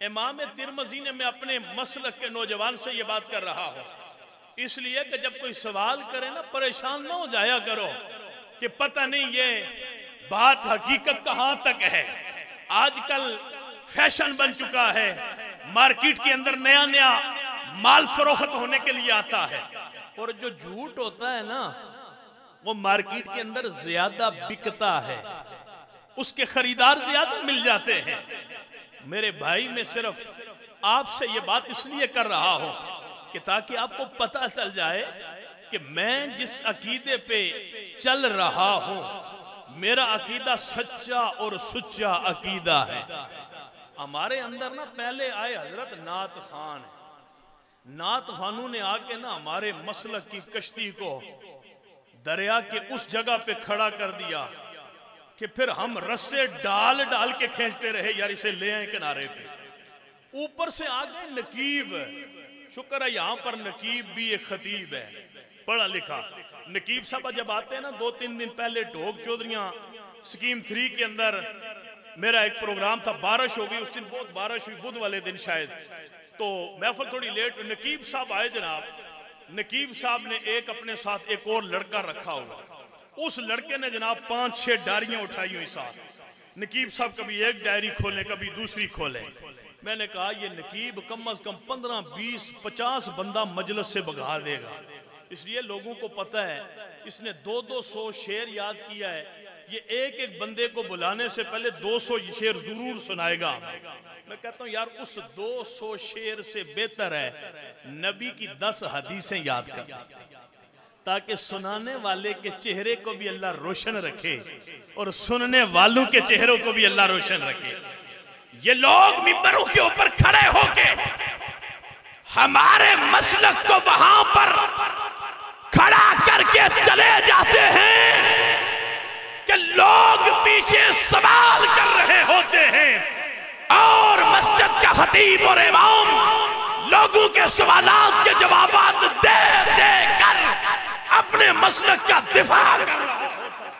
इमाम तिरमजी ने, मैं अपने मसलक के नौजवान से ये बात कर रहा हूं इसलिए कि जब कोई सवाल करे ना, परेशान ना हो जाया करो कि पता नहीं ये बात हकीकत कहां तक है। आजकल फैशन बन चुका है, मार्केट के अंदर नया नया माल फरोख्त होने के लिए आता है, और जो झूठ होता है ना वो मार्केट के अंदर ज्यादा बिकता है, उसके खरीदार ज्यादा मिल जाते हैं। मेरे भाई, मैं सिर्फ आपसे ये बात इसलिए कर रहा हूं कि ताकि आपको पता चल जाए कि मैं जिस अकीदे पे चल रहा हूं, मेरा अकीदा सच्चा और सुच्चा अकीदा है। हमारे अंदर ना पहले आए हजरत नात खान, नात खानों ने आके ना हमारे मसलक की कश्ती को दरिया के उस जगह पे खड़ा कर दिया कि फिर हम रस्से डाल डाल के खींचते रहे, यार इसे ले आए किनारे पे। ऊपर से आ गए नकीब, शुक्र है यहां पर नकीब भी एक खतीब है, पढ़ा लिखा। नकीब साहब जब आते हैं ना, 2-3 दिन पहले ढोक चौधरियां स्कीम 3 के अंदर मेरा एक प्रोग्राम था, बारिश हो गई उस दिन, बहुत बारिश हुई, बुध वाले दिन शायद, तो महफिल थोड़ी लेट। नकीब साहब आए जनाब, नकीब साहब ने एक अपने साथ एक और लड़का रखा हुआ, उस लड़के ने जनाब 5-6 डायरियां उठाई हुई साथ। नकीब साहब कभी एक डायरी खोले, कभी दूसरी खोले। मैंने कहा ये नकीब कम अज कम 15, 20, 50 बंदा मजलिस से भगा देगा, इसलिए लोगों को पता है इसने 200 शेर याद किया है, ये एक बंदे को बुलाने से पहले 200 शेर जरूर सुनाएगा। मैं कहता हूं यार उस 200 शेर से बेहतर है नबी की 10 हदीसें याद करना, ताकि सुनाने वाले के चेहरे को भी अल्लाह रोशन रखे और सुनने वालों के चेहरों को भी अल्लाह रोशन रखे। ये लोग मिंबरों के ऊपर खड़े होके हमारे मसलक को वहां पर खड़ा करके चले जाते हैं कि लोग पीछे सवाल कर रहे होते हैं, और मस्जिद का खतीब और इमाम लोगों के सवालात के जवाबात दे दे कर अपने मसलक का दिफा कर रहा होता है।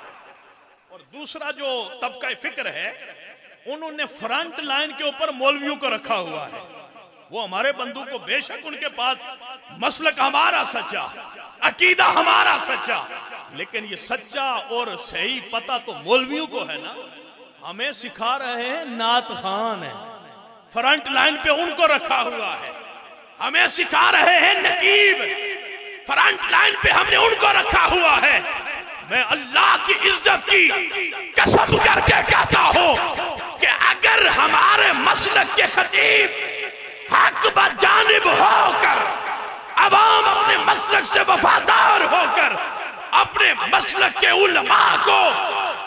और दूसरा जो तबका फिक्र है, उन्होंने फ्रंट लाइन के ऊपर मौलवियों को रखा हुआ है। वो हमारे बंधु को, बेशक उनके पास मसलक हमारा सच्चा, अकीदा हमारा सच्चा, लेकिन ये सच्चा और सही पता तो मौलवियों को है ना। हमें सिखा रहे हैं नात खान है, फ्रंट लाइन पे उनको रखा हुआ है। हमें सिखा रहे हैं नकीब, फ्रंट लाइन पे हमने उनको रखा हुआ है। मैं अल्लाह की इज्जत की कसम करके कहता हूं कि अगर हमारे मसलक के खतीब हक ब जानिब होकर अवाम अपने मसलक से वफादार होकर अपने मसलक के उलमा को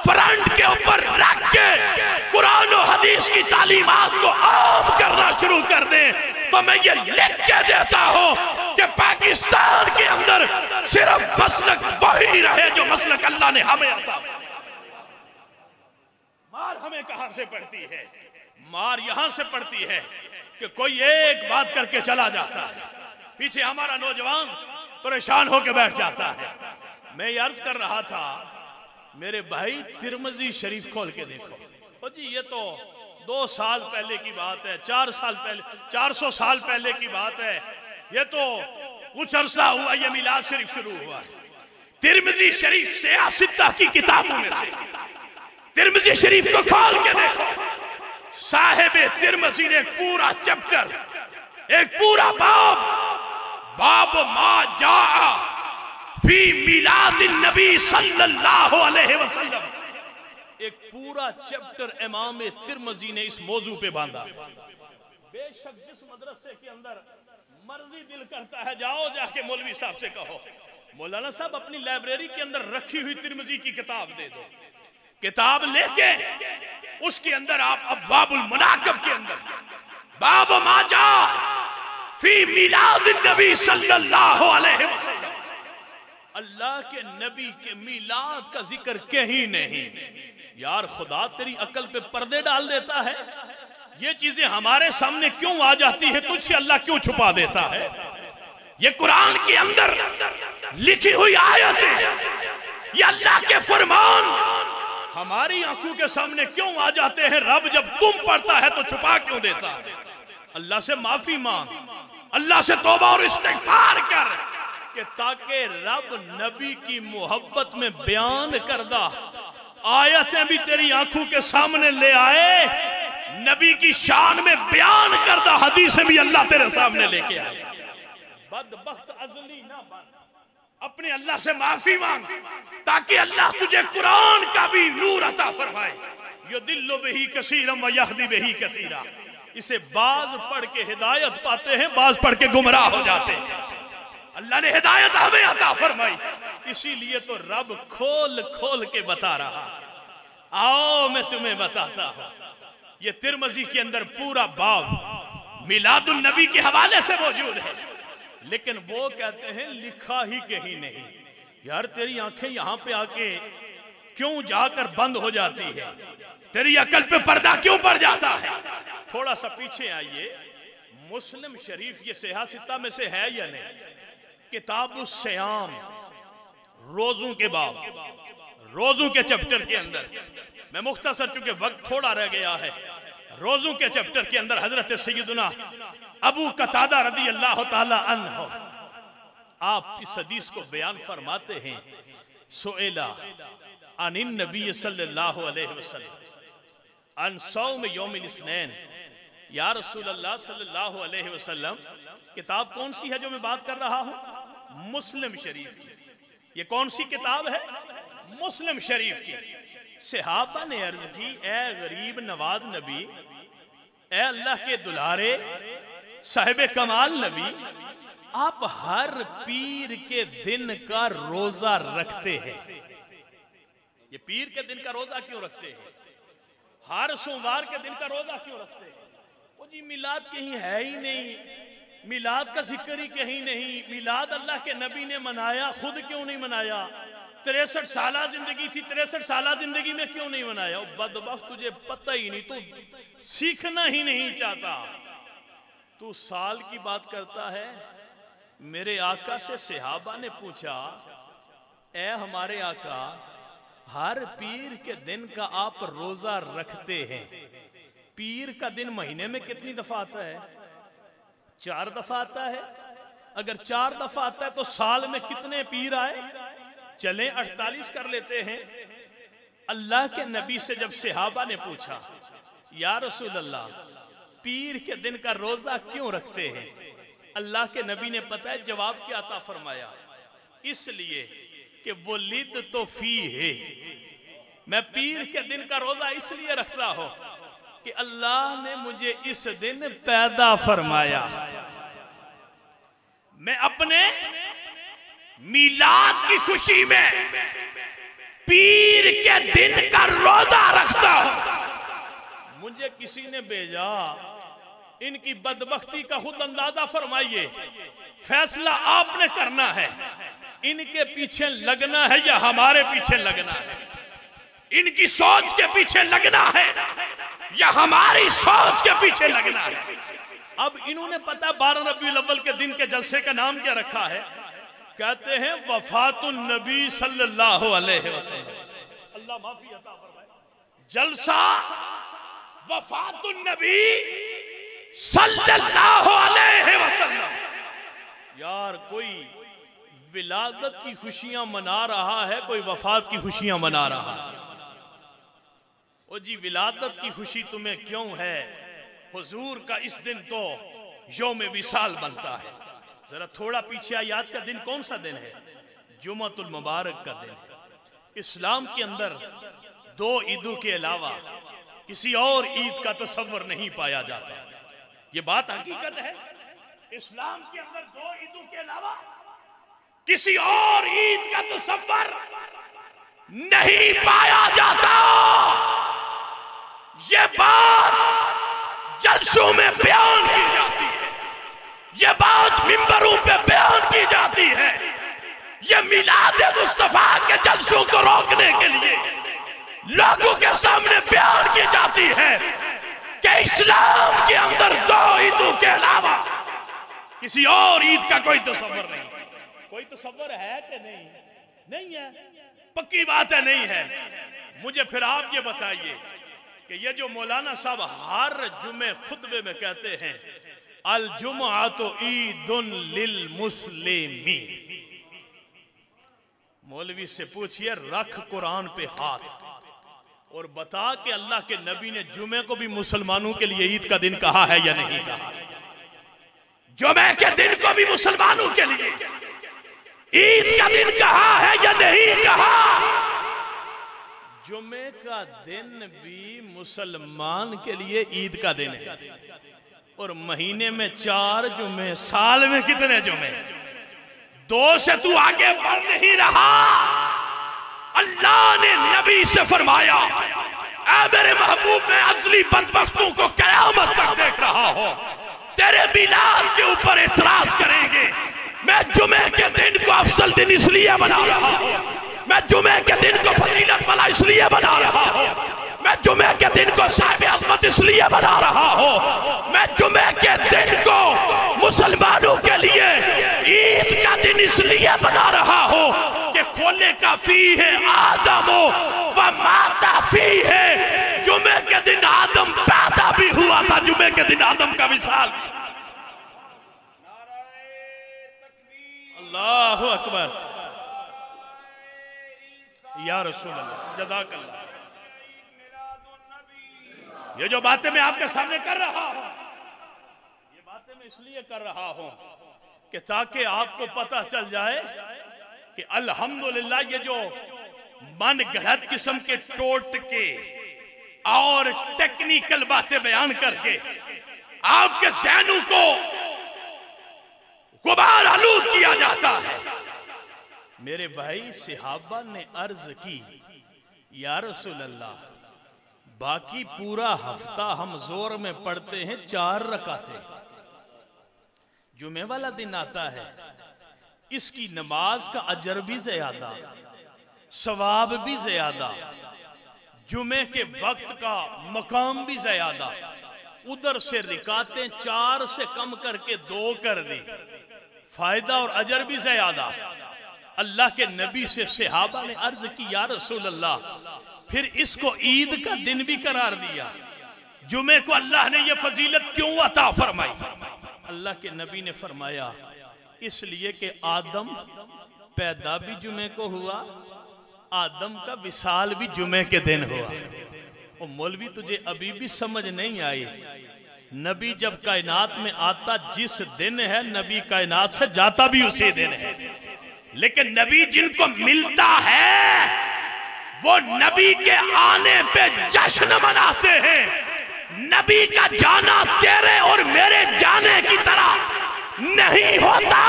फ्रंट के ऊपर रख के कुरान और हदीस की तालीमात को आम करना शुरू कर दें, तो मैं ये लिख के देता हूं कि पाकिस्तान के अंदर सिर्फ मसलक वही रहे जो मसलक अल्लाह ने हमें अता। मार हमें कहां से पड़ती है? मार यहां से पड़ती है कि कोई एक बात करके चला जाता है, पीछे हमारा नौजवान परेशान होकर बैठ जाता है। मैं ये अर्ज कर रहा था, मेरे भाई तिरमिज़ी शरीफ खोल के देखो। ओ जी ये तो 2 साल पहले की बात है, 4 साल पहले, 400 साल पहले की बात है। ये तो कुछ अरसा हुआ ये मिलाद शरीफ शुरू हुआ है। तिरमिज़ी शरीफ सियासत की किताबों में से तिरमिज़ी शरीफ को खोल के देखो। साहिब तिरमिज़ी ने एक पूरा चैप्टर, एक पूरा बाब मा जा फी मिलादिन नबी सल्लल्लाहु अलैहि वसल्लम, एक पूरा चैप्टर इमाम तिरमिज़ी ने इस मौजू पे बांधा। बेशक जिस मदरसे के अंदर मर्जी दिल करता है जाओ जाके मौलवी साहब से कहो, मौलाना साहब अपनी लाइब्रेरी के अंदर रखी हुई तिरमिज़ी की किताब दे दो। किताब लेके उसके अंदर आप अब्वाबुल मुनाकब के अंदर बाब माजा फी मिलादिन नबी सल्लल्लाहु अलैहि वसल्लम, अल्लाह के नबी के मिलाद का जिक्र कहीं नहीं। यार खुदा तेरी अकल पे पर्दे डाल देता है, ये चीजें हमारे सामने क्यों आ जाती है? तुझसे अल्लाह क्यों छुपा देता है? ये कुरान के अंदर लिखी हुई आयत है, ये अल्लाह के फरमान हमारी आंखों के सामने क्यों आ जाते हैं? रब जब तुम पढ़ता है तो छुपा क्यों देता है? अल्लाह से माफी मांग, अल्लाह से तौबा और इस्तिग़फ़ार कर कि ताकि रब नबी की मोहब्बत में बयान करदा आयतें भी तेरी आंखों के सामने ले आए, नबी की शान में बयान करदा हदीसें भी अल्लाह तेरे सामने लेके आए। बदबख्त अज़ली ना बन, अपने अल्लाह से माफी मांग ताकि अल्लाह तुझे कुरान का भी नूर अता फरमाए। युदिल्लु बिही कसीरम व यहदी बिही कसीरा, इसे बाज पढ़ के हिदायत पाते हैं, बाज पढ़ के गुमराह हो जाते हैं। अल्लाह ने हिदायत हमें अता फरमाई, इसीलिए तो रब खोल खोल के बता रहा। आओ मैं तुम्हें बताता हूं, ये तिरमिज़ी के अंदर पूरा बाब मिलादुन नबी के हवाले से मौजूद है, लेकिन वो कहते हैं लिखा ही कहीं नहीं। यार तेरी आंखें यहां पे आके क्यों जाकर बंद हो जाती है? तेरी अकल पे पर्दा क्यों पड़ जाता है? थोड़ा सा पीछे आइए। मुस्लिम शरीफ ये सियासत में से है या नहीं? किताबुस सियाम, रोजों के बाब, रोजों के चैप्टर के अंदर मैं मुख्तसर, चूंकि वक्त थोड़ा रह गया है, रोजों के चैप्टर के अंदर हजरत सैयदना अबू कतादा रदी अल्लाह ताला अन्हु आप इस हदीस को बयान फरमाते हैं। सुएला अनिन नबी सल्लल्लाहु अलैहि वसल्लम अन सौम यौमिल इस्नैन, या रसूल अल्लाह सल्लल्लाहु अलैहि वसल्लम, किताब कौन सी है जो मैं बात कर रहा हूं? मुस्लिम शरीफ की। ये कौन सी किताब है? मुस्लिम शरीफ की। सहाबा ने अर्ज की, ए गरीब नवाज नबी, ए अल्लाह के दुलारे साहिब कमाल नबी, आप हर पीर के दिन का रोजा रखते हैं। ये पीर के दिन का रोजा क्यों रखते हैं? हर सोमवार के दिन का रोजा क्यों रखते हैं? वो जी मिलाद कहीं है ही नहीं, मिलाद का जिक्र ही कहीं नहीं। मिलाद अल्लाह के नबी ने मनाया, खुद क्यों नहीं मनाया? 63 साल जिंदगी थी, 63 साल जिंदगी में क्यों नहीं मनाया? बदबख्त तुझे पता ही नहीं, तू सीखना ही नहीं चाहता, तू साल की बात करता है। मेरे आका से सहाबा ने पूछा, ए हमारे आका, हर पीर के दिन का आप रोजा रखते हैं, पीर का दिन महीने में कितनी दफा आता है? 4 दफा आता है। अगर 4 दफा आता है तो साल में कितने पीर आए? चलें 48 कर लेते हैं। अल्लाह के नबी से जब सहाबा ने पूछा, या रसूल अल्लाह, पीर के दिन का रोजा क्यों रखते हैं? अल्लाह के नबी ने पता है जवाब क्या अता फरमाया? इसलिए कि वो लिद तो फी है, मैं पीर के दिन का रोजा इसलिए रख रहा हूं कि अल्लाह ने मुझे इस दिन पैदा फरमाया। मैं अपने मीलाद की खुशी में पीर के दिन का रोजा रखता हूं। मुझे किसी ने भेजा, इनकी बदबख्ती का खुद अंदाजा फरमाइए, फैसला आपने करना है, इनके पीछे लगना है या हमारे पीछे लगना है, इनकी सोच के पीछे लगना है या हमारी सोच के पीछे लगना है। अब इन्होंने पता 12 रबीउल अव्वल के दिन के जलसे का नाम क्या रखा है, कहते हैं वफातुन नबी सल्लल्लाहु अलैहि वसल्लम। अल्लाह माफी अता फरमाए। जलसा वफातुन नबी सल्लल्लाहु अलैहि वसल्लम। यार कोई विलादत की खुशियां मना रहा है, कोई वफात की खुशियां मना रहा है। ओ जी विलादत की खुशी तुम्हें क्यों है? हुजूर का इस दिन तो यौम विसाल बनता है। जरा थोड़ा पीछे आइए, आज का दिन कौन सा दिन है? जुम्मतुल मुबारक का दिन है। इस्लाम के अंदर 2 ईदों के अलावा किसी और ईद का तसव्वुर नहीं पाया जाता। ये बात हकीकत है। इस्लाम के अंदर 2 ईदों के अलावा किसी और ईद का तसव्वुर नहीं पाया जाता। ये बात जलसों में बयान की जाती है, ये बात मिंबरों पे बयान की जाती है। ये मिलाद मुस्तफा के जलसों को रोकने के लिए लोगों के सामने बयान की जाती है कि इस्लाम के अंदर 2 ईदों के अलावा किसी और ईद का कोई तसव्वुर नहीं। कोई तसव्वुर है कि नहीं? नहीं है, पक्की बात है, नहीं है। मुझे फिर आप ये बताइए कि ये जो मौलाना साहब हर जुमे खुतबे में कहते हैं अल जुम्अतु ईदुन लिल मुस्लिमीन, मौलवी से पूछिए रख कुरान पे हाथ और बता कि अल्लाह के नबी ने जुमे को भी मुसलमानों के लिए ईद का दिन कहा है या नहीं कहा? जुमे के दिन को भी मुसलमानों के लिए ईद का दिन कहा है या नहीं कहा? जुमे का दिन भी मुसलमान के लिए ईद का दिन है। और महीने में 4 जुमे, साल में कितने जुमे? 2 से तू आगे बढ़ नहीं रहा। अल्लाह ने नबी से फरमाया, ऐ मेरे महबूब, मैं असली बदबख्तों को क़यामत तक देख रहा हूं, तेरे मिलाद के ऊपर इतराज करेंगे। मैं जुमे के दिन को अफसल दिन इसलिए बना रहा हूं, मैं जुमे के दिन को फजीलत वाला इसलिए बना रहा हूं, मैं जुमे के दिन को साहिब अज़मत इसलिए बना रहा हूं, मैं जुमे के दिन को मुसलमानों के लिए ईद का दिन इसलिए बना रहा हूं कि खोले का फी है आदम व माता फी है। जुमे के दिन आदम पैदा भी हुआ था, जुमे के दिन आदम का विसाल। अल्लाहु अकबर, या रसूल अल्लाह, जज़ाकल्लाह। ये जो बातें मैं आपके सामने कर रहा हूं, ये बातें मैं इसलिए कर रहा हूं कि ताकि आपको पता चल जाए कि अल्हम्दुलिल्लाह ये जो मन गढ़ंत किस्म के टोटके और टेक्निकल बातें बयान करके आपके ज़हनों को गुबार आलूद किया जाता है। मेरे भाई सहाबा ने अर्ज की, या रसूल अल्लाह, बाकी पूरा हफ्ता हम जोर में पढ़ते हैं 4 रकातें, जुमे वाला दिन आता है, इसकी नमाज का अजर भी ज्यादा, सवाब भी ज्यादा, जुमे के वक्त का मकाम भी ज्यादा, उधर से रिकातें 4 से कम करके 2 कर दी, फायदा और अजर भी ज्यादा। अल्लाह के नबी से सहाबा ने अर्ज की, या रसूल अल्लाह, फिर इसको ईद का दिन भी करार दिया, जुमे को अल्लाह ने यह फजीलत क्यों अता फरमाई? अल्लाह के नबी ने फरमाया, इसलिए कि आदम पैदा भी जुमे को हुआ, आदम का विसाल भी जुमे के दिन हुआ। और मौलवी तुझे अभी भी समझ नहीं आई, नबी जब कायनात में आता जिस दिन है, नबी कायनात से जाता भी उसी दिन है, लेकिन नबी जिनको मिलता है वो नबी के आने पे जश्न मनाते हैं। नबी का जाना तेरे और मेरे जाने की तरह नहीं होता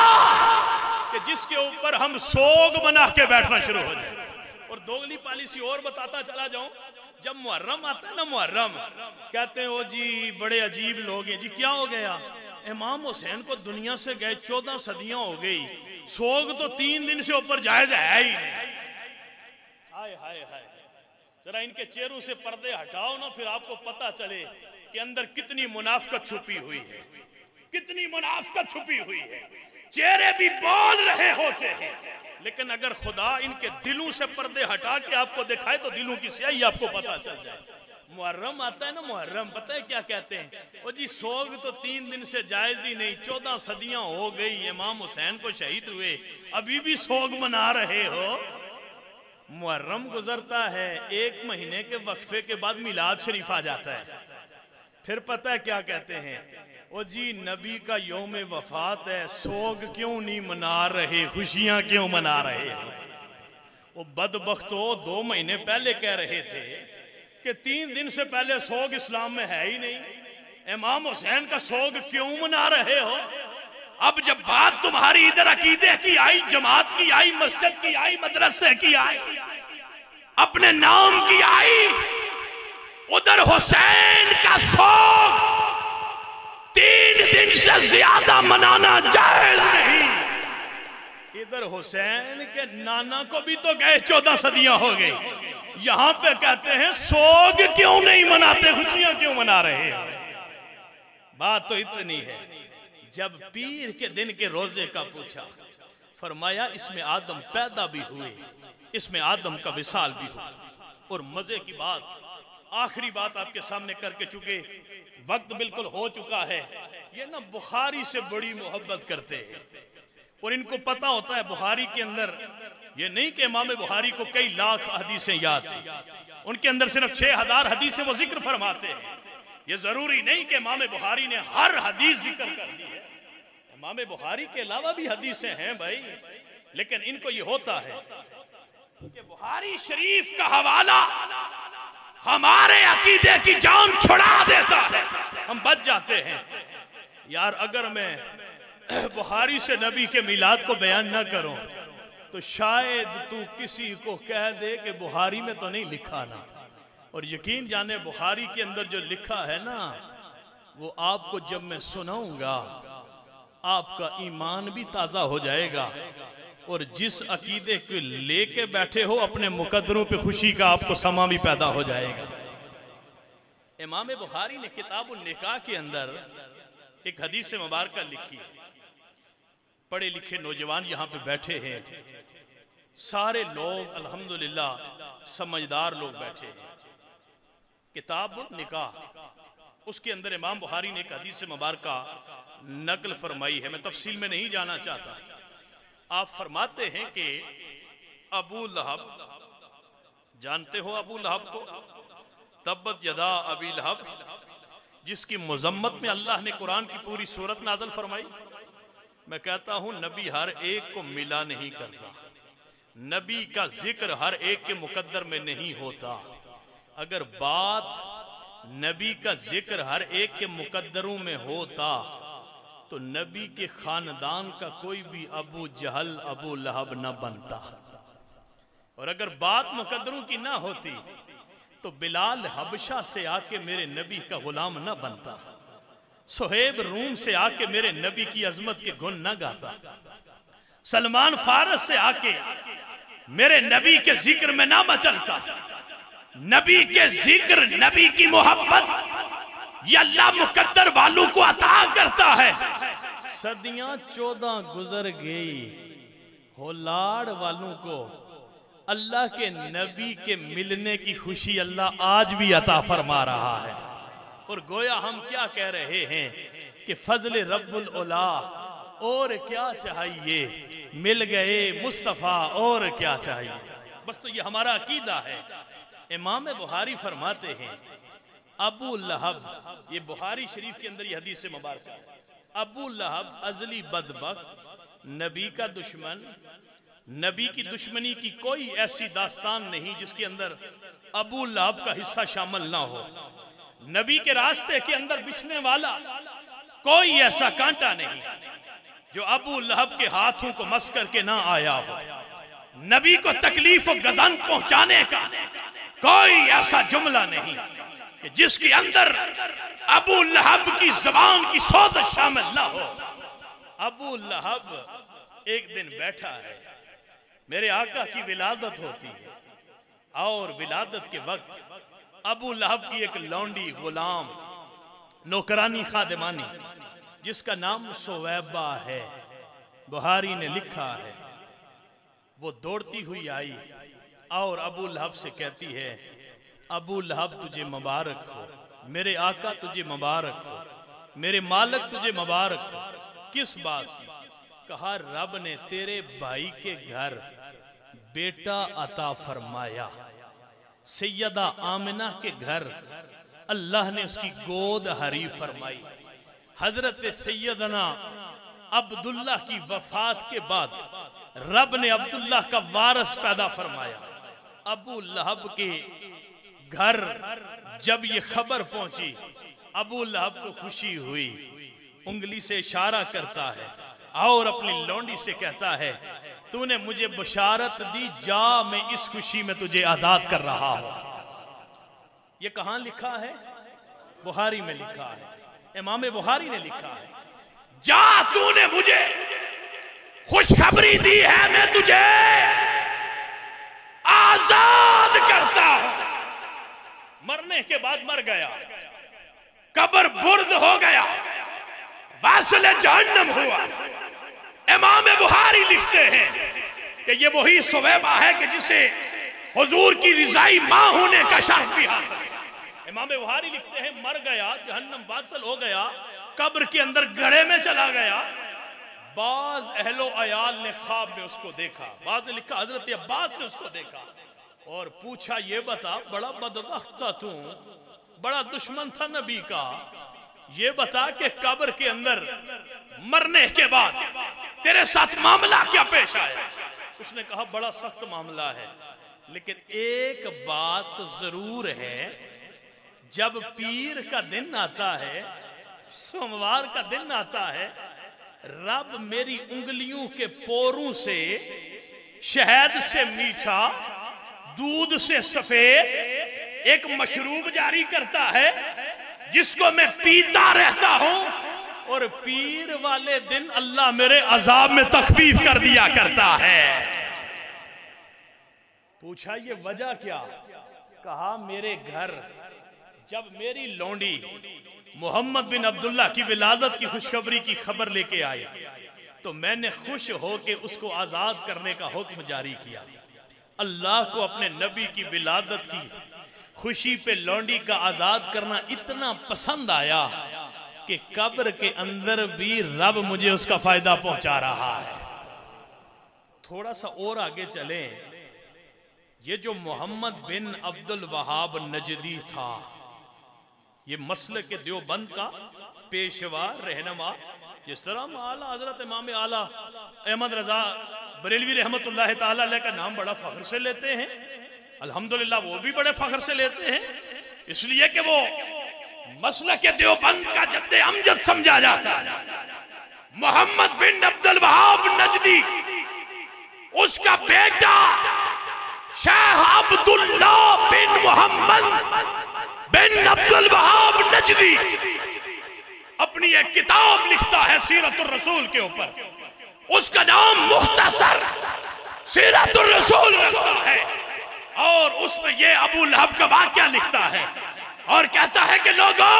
कि जिसके ऊपर हम सोग बना के बैठना शुरू हो जाए। और दोगली पॉलिसी और बताता चला जाऊं, जब मुहर्रम आता है ना, मुहर्रम कहते हैं ओ जी बड़े अजीब लोग हैं जी। क्या हो गया? इमाम हुसैन को दुनिया से गए 14 सदियां हो गई, सोग तो 3 दिन से ऊपर जायज है ही नहीं। हाय हाय हाय, जरा इनके चेहरों से पर्दे हटाओ ना, फिर आपको पता चले कि अंदर कितनी मुनाफिकत छुपी हुई है, कितनी मुनाफिकत छुपी हुई है। चेहरे भी बोल रहे होते हैं, लेकिन अगर खुदा इनके दिलों से पर्दे हटा के आपको दिखाए तो दिलों की स्याही आपको पता चल जाए। मुहर्रम आता है ना, मुहर्रम पता है क्या कहते हैं? ओ जी सोग तो 3 दिन से जायज ही नहीं, 14 सदियां हो गई, इमाम हुसैन को शहीद हुए, अभी भी सोग मना रहे हो। मुहर्रम गुजरता है, 1 महीने के वक्फे के बाद मिलाद शरीफ आ जाता है। फिर पता है क्या कहते हैं? ओ जी नबी का यौम वफात है, सोग क्यों नहीं मना रहे, खुशियां क्यों मना रहे हो? वो बदबख्तो 2 महीने पहले कह रहे थे कि 3 दिन से पहले सोग इस्लाम में है ही नहीं, इमाम हुसैन का सोग क्यों मना रहे हो? अब जब बात तुम्हारी इधर अकीदे की आई, जमात की आई, मस्जिद की आई, मदरसे की आई, अपने नाम की आई, उधर हुसैन का सोग 3 दिन से ज्यादा मनाना जायज नहीं। इधर हुसैन के नाना को भी तो गए 14 सदियां हो गई, यहां पे कहते हैं सोग क्यों नहीं मनाते, खुशियां क्यों मना रहे हैं? बात तो इतनी है, जब पीर के दिन के रोजे का पूछा, फरमाया इसमें आदम पैदा भी हुए, इसमें आदम का विसाल भी हुआ। और मजे की बात, आखिरी बात आपके सामने करके चुके, वक्त बिल्कुल हो चुका है। ये ना बुखारी से बड़ी मोहब्बत करते हैं और इनको पता होता है बुखारी के अंदर, ये नहीं कि इमाम बुखारी को कई लाख हदीसें याद थी, उनके अंदर सिर्फ 6000 हदीसें वो जिक्र फरमाते हैं। ये जरूरी नहीं कि इमाम बुखारी ने हर हदीस जिक्र कर दी है, इमाम बुखारी के अलावा भी हदीसें हैं भाई, लेकिन इनको ये होता है कि बुखारी शरीफ का हवाला हमारे अकीदे की जान छुड़ा देता है, हम बच जाते हैं। यार अगर मैं बुखारी से नबी के मिलाद को बयान ना करूं तो शायद तू किसी को कह दे कि बुखारी में तो नहीं लिखा ना, और यकीन जाने बुखारी के अंदर जो लिखा है ना, वो आपको जब मैं सुनाऊंगा आपका ईमान भी ताजा हो जाएगा, और जिस अकीदे को लेके बैठे हो अपने मुकद्दरों पे खुशी का आपको समा भी पैदा हो जाएगा। इमाम बुखारी ने किताबुन निकाह के अंदर एक हदीस मुबारक लिखी, पढ़े लिखे नौजवान यहाँ पे बैठे हैं, सारे लोग अल्हम्दुलिल्लाह समझदार लोग बैठे हैं। किताबुन निकाह, उसके अंदर इमाम बुखारी ने एक हदीस मुबारक नकल फरमाई है, मैं तफसील में नहीं जाना चाहता। आप फरमाते हैं कि अबू लहब, जानते हो अबू लहब को, तब्बत यदा अबी लहब, जिसकी मुजम्मत में अल्लाह ने कुरान की पूरी सूरत नाज़िल फरमाई। मैं कहता हूं नबी हर एक को मिला नहीं करता, नबी का जिक्र हर एक के मुकद्दर में नहीं होता। अगर बात नबी का जिक्र हर एक के मुकद्दरों में होता तो नबी के खानदान का कोई भी अबू जहल अबू लहब न बनता, और अगर बात मुकद्दरों की ना होती तो बिलाल हबशा से आके मेरे नबी का गुलाम न बनता, सुहेब रूम से आके मेरे नबी की अजमत के गुण न गाता, सलमान फारस से आके मेरे नबी के जिक्र में ना मचलता। नबी के जिक्र, नबी की मोहब्बत ये अल्लाह मुकद्दर वालों को अता करता है। सदियां 14 गुजर गई, हो लाड़ वालों को अल्लाह के नबी के मिलने की खुशी अल्लाह आज भी अता फरमा रहा है। और गोया हम क्या कह रहे हैं कि फजल रब्बुल उला, और क्या चाहिए, मिल गए मुस्तफा, और क्या चाहिए। बस तो ये हमारा अकीदा है। इमाम बुखारी फरमाते हैं अबू लहब, ये बुखारी शरीफ के अंदर ये हदीस से मुबारक है, अबू लहब अजली बदबख्त, नबी का दुश्मन, नबी की दुश्मनी की कोई ऐसी दास्तान नहीं जिसके अंदर अबू लहब का हिस्सा शामिल ना हो। नबी के रास्ते के अंदर बिछने वाला कोई ऐसा कांटा नहीं। जो अबू लहब के हाथों को मस करके ना आया हो। नबी को तकलीफ और गजन पहुंचाने का कोई ऐसा जुमला नहीं कि जिसके अंदर अबू लहब की जबान की सोच शामिल ना हो। अबू लहब एक दिन बैठा है, मेरे आका की विलादत होती है और विलादत के वक्त अबू लहब की एक लौंडी गुलाम नौकरानी खादिमानी जिसका नाम सुवैबा है, बुहारी ने लिखा है, वो दौड़ती हुई आई और अबू लहब से कहती है, अबू लहब तुझे मुबारक हो, मेरे आका तुझे मुबारक हो, मेरे मालिक तुझे मुबारक हो। किस बात की? कहा रब ने तेरे भाई के घर बेटा अता फरमाया। सैयदा आमिना के घर अल्लाह ने उसकी गोद हरी फरमाई। हजरत सैयदना अब्दुल्ला की वफात के बाद रब ने अब्दुल्ला का वारिस पैदा फरमाया। अबू लहब के घर जब ये खबर पहुंची, अबू लहब को खुशी हुई, उंगली से इशारा करता है और अपनी लौंडी से कहता है, तूने मुझे बशारत दी, जा मैं इस खुशी में तुझे आजाद कर रहा हूं। ये कहां लिखा है? बुहारी में लिखा है, इमाम बुहारी ने लिखा है, जा तूने मुझे खुशखबरी दी है, मैं तुझे आजाद करता हूं। मरने के बाद मर गया, कब्र बुर्द हो गया, वासिले जहन्नम हुआ। इमाम बुहारी लिखते हैं कि ये वही सुवैबा है कि जिसे हुजूर की रिजाई मां होने का शर्फ भी हासिल है। इमाम बुहारी लिखते हैं, मर गया, जहन्नम वासिल हो गया, कब्र के अंदर गड़े में चला गया। बाज अहलो अयाल ने ख्वाब में उसको देखा, बाज ने लिखा हजरत अब्बास ने उसको देखा और पूछा, ये बता, बड़ा बदबख्त था तू, बड़ा दुश्मन था नबी का, ये बता कि कब्र के अंदर मरने के बाद तेरे साथ मामला क्या पेश आया? उसने कहा, बड़ा सख्त मामला है, लेकिन एक बात जरूर है, जब पीर का दिन आता है, सोमवार का दिन आता है, रब मेरी उंगलियों के पोरों से शहद से मीठा, दूध से सफेद एक मशरूब जारी करता है जिसको मैं पीता रहता हूं, और पीर वाले दिन अल्लाह मेरे अजाब में तखफीफ कर दिया करता है। पूछा, ये वजह क्या? कहा, मेरे घर जब मेरी लौंडी मोहम्मद बिन अब्दुल्ला की विलादत की खुशखबरी की खबर लेके आई तो मैंने खुश होके उसको आजाद करने का हुक्म जारी किया। अल्लाह को अपने नबी की विलादत की खुशी पे लौंडी का आजाद करना इतना पसंद आया कि कब्र के अंदर भी रब मुझे उसका फायदा पहुंचा रहा है। थोड़ा सा और आगे चलें, ये जो मोहम्मद बिन अब्दुल वहाब नजदी था, ये मसल के देवबंद का पेशवा रहनुमा, जिस तरह आला हजरत इमाम आला अहमद रजा बरेलवी रहमतुल्लाह ताला अलैह का नाम बड़ा फख्र से लेते हैं, अल्हम्दुलिल्लाह वो भी बड़े फख्र से लेते हैं, इसलिए कि वो मसल के देवबंद का जद्दे अमजद समझा जाता है। मोहम्मद बिन अब्दुल वहाब नजदी, उसका बेटा शेख अब्दुल्ला बिन मोहम्मद बिन अब्दुल वहाब नजदी अपनी एक किताब लिखता है सीरतुर रसूल के ऊपर, उसका नाम मुख्तसर सीरतुर रसूल रखता है, और उसमें ये अबू लहब का वाक़या लिखता है और कहता है कि लोगों,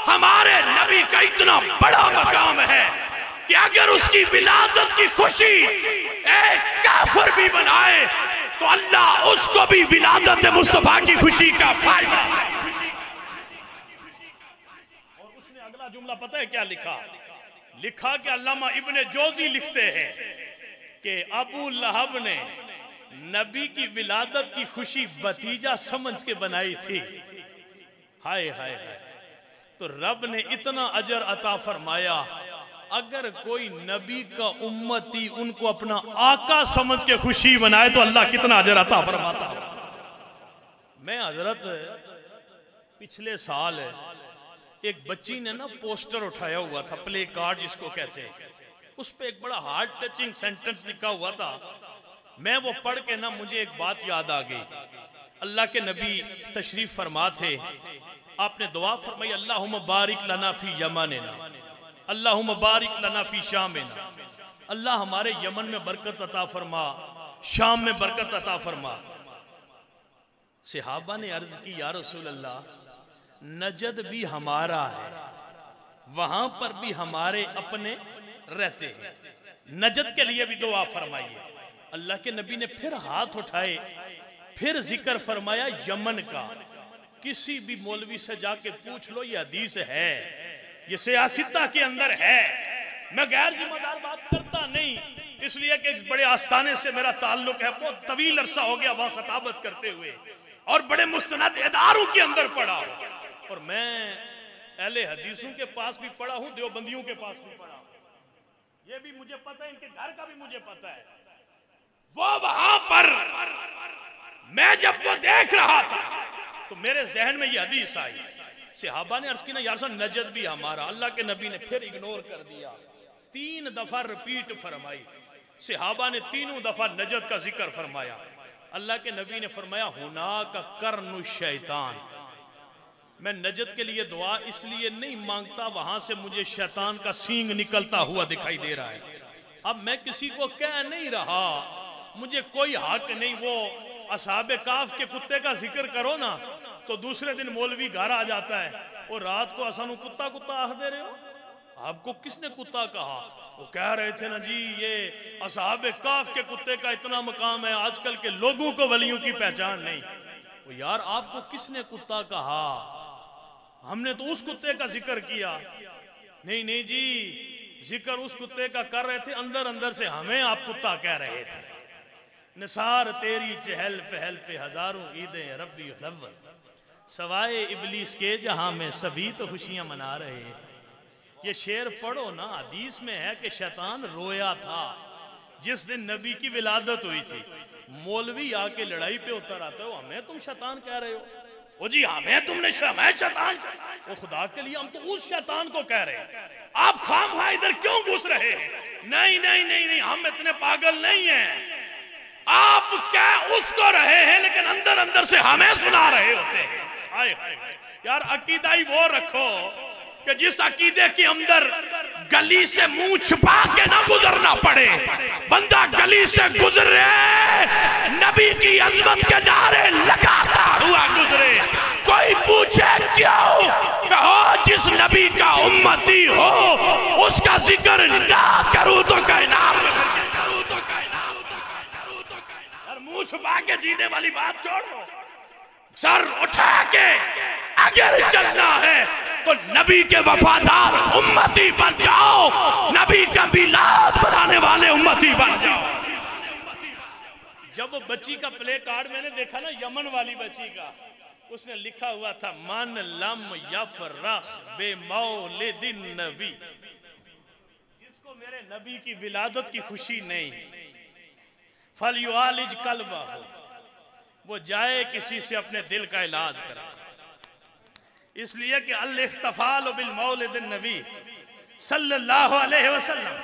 हमारे नबी का इतना बड़ा मकाम है कि अगर उसकी विलादत की खुशी एक काफिर भी बनाए तो अल्लाह उसको भी विलादत मुस्तफा की खुशी का फायदा। और उसने अगला जुमला पता है क्या लिखा? लिखा कि अल्लामा इब्ने जोजी लिखते हैं कि अबू लहब ने नबी की विलादत की खुशी भतीजा समझ के बनाई थी। हाय हाय हाय, तो रब ने इतना अजर अता फरमाया, अगर कोई नबी का उम्मती उनको अपना आका समझ के खुशी बनाए तो अल्लाह कितना अजर अता फरमाता। मैं हजरत पिछले साल एक बच्ची ने ना पोस्टर उठाया हुआ था, प्ले कार्ड जिसको कहते हैं, उस पर एक बड़ा हार्ट टचिंग सेंटेंस लिखा हुआ था। मैं वो पढ़ के ना मुझे एक बात याद आ गई। अल्लाह के नबी तशरीफ फरमा थे, आपने दुआ फरमाई, अल्लाहुम्मा बारिक लना फी यमनिना, अल्लाहुम्मा बारिक लना फी शामिना, अल्लाह हमारे यमन में बरकत अता फरमा, शाम में बरकत अता फरमा। सहाबा ने अर्ज की, या रसूल अल्लाह, नजद भी हमारा है, वहां पर भी हमारे अपने रहते हैं, नजद के लिए भी दुआ फरमाइए। अल्लाह के नबी ने फिर हाथ उठाए, फिर जिक्र फरमाया यमन का। किसी भी मौलवी से जाके पूछ लो, ये हदीस है, ये सियासता के अंदर है। मैं गैर जिम्मेदार बात करता नहीं, इसलिए कि इस बड़े आस्थाने से मेरा ताल्लुक है, बहुत तवील अरसा हो गया वहां खताबत करते हुए, और बड़े मुस्तनद इदारों के अंदर पढ़ा हूं। और मैं अहले हदीसों के पास भी पढ़ा हूं, देवबंदियों के पास भी पढ़ा हूं। ये भी मुझे पता है, इनके घर का भी मुझे पता है। वो वहां पर मैं जब वो देख रहा था तो मेरे जहन में ये हदीस आई। सहाबा ने अर्ज की ना, यार साहब नजद भी हमारा। अल्लाह के नबी ने फिर इग्नोर कर दिया, 3 दफा रिपीट फरमाई। सहाबा ने 3 दफा नजद का जिक्र फरमाया। अल्लाह के नबी ने फरमाया, हुना का कर्नु शैतान। मैं नजद के लिए दुआ इसलिए नहीं मांगता, वहां से मुझे शैतान का सींग निकलता हुआ दिखाई दे रहा है। अब मैं किसी को कह नहीं रहा, मुझे कोई हक नहीं। वो असहाबे काफ के कुत्ते का जिक्र करो ना, तो दूसरे दिन मौलवी घर आ जाता है, और रात को असानू कुत्ता कुत्ता आख दे रहे हो। आपको किसने कुत्ता कहा? वो कह रहे थे ना जी, ये असहाबे काफ के कुत्ते का इतना मकाम है, आजकल के लोगों को वलियों की पहचान नहीं। वो यार आपको किसने कुत्ता कहा? हमने तो उस कुत्ते का जिक्र किया। नहीं नहीं जी, जिक्र उस कुत्ते का कर रहे थे, अंदर अंदर से हमें आप कुत्ता कह रहे थे। निसार तेरी चहल पहल पे हजारों ईदें रब्बी अव्वल, सवाए इबलीस के जहां में सभी तो खुशियां मना रहे हैं। ये शेर पढ़ो ना, हदीस में है कि शैतान रोया था जिस दिन नबी की विलादत हुई थी। मौलवी आके लड़ाई पे उतर आता है, हमें तुम शैतान कह रहे हो। ओ जी हमें तुमने मैं शैतान, ओ खुदा के लिए हम तो उस शैतान को कह रहे हैं। आप खामखा इधर क्यों घुस रहे हैं? नहीं नहीं नहीं नहीं, हम इतने पागल नहीं हैं। आप क्या उसको रहे हैं, लेकिन अंदर अंदर से हमें सुना रहे होते हैं। आए यार, अकीदा ही वो रखो कि जिस अकीदे के अंदर गली से मुंह छुपा के ना गुजरना पड़े। बंदा गली से गुजरे, नबी की अजमत के नारे लगाता हुआ गुजरे। कोई पूछे क्यों, कहो जिस नबी का उम्मती हो उसका जिक्र ना करूं तो कहना। मुंह छुपा के जीने वाली बात छोड़ो, सर उठा के अगर चलना है तो नबी के वफादार उम्मती बन जाओ, नबी का मिलाद बनाने वाले उम्मती बन जाओ। जब वो बच्ची का प्ले कार्ड मैंने देखा ना, यमन वाली बच्ची का, उसने लिखा हुआ था, मन लम यफरख बे मौलिदिन नबी, जिसको मेरे नबी की विलादत की खुशी नहीं, फल युआलिज कल्बा हो, वो जाए किसी से अपने दिल का इलाज करे। इसलिए कि अल इख्तिफाल बिल मौलिदिन नबी सल्लल्लाहु अलैहि वसल्लम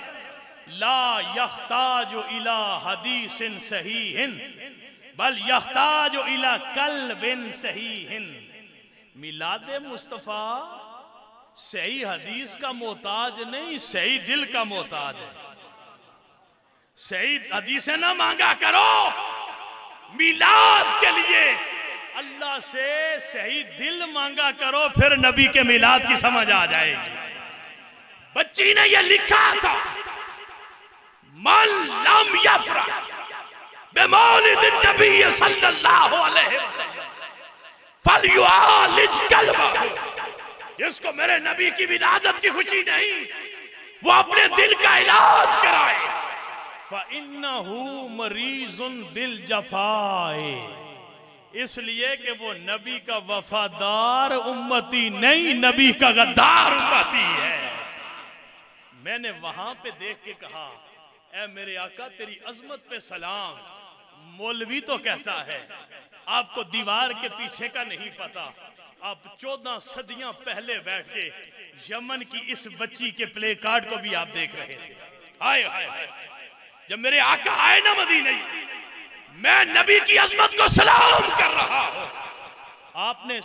ला यहताजु इला हदीसिन सहीहिन बल यहताजु इला कल्बिन सहीहिन। मिलादे मुस्तफा सही हदीस का मोहताज नहीं, सही दिल का मोहताज है। सही हदीसें ना मांगा करो, मिलाद के लिए अल्लाह से सही दिल मांगा करो, फिर नबी के मिलाद की समझ आ जाएगी। बच्ची ने यह लिखा था, मन लम यफरा बिमौलिदिन नबी सल्लल्लाहु अलैहि वसल्लम फलयुआलिज कल्बहु, जिसको मेरे नबी की विलादत की खुशी नहीं, वो अपने दिल का इलाज कराए। फइन्नहु मरीजुन बिल जफाए, इसलिए कि वो नबी का वफादार उम्मती नहीं, नबी का गद्दार उम्मती है। मैंने वहां पे देख के कहा, ऐ मेरे आका तेरी अजमत पे सलाम। मौलवी तो कहता है आपको दीवार के पीछे का नहीं पता। आप 14 सदियां पहले बैठ के यमन की इस बच्ची के प्ले कार्ड को भी आप देख रहे थे। हाय हाय हाय, जब मेरे आका आए ना मदीने, मैं नबी की अजमत को सलाम कर रहा हूं। आपने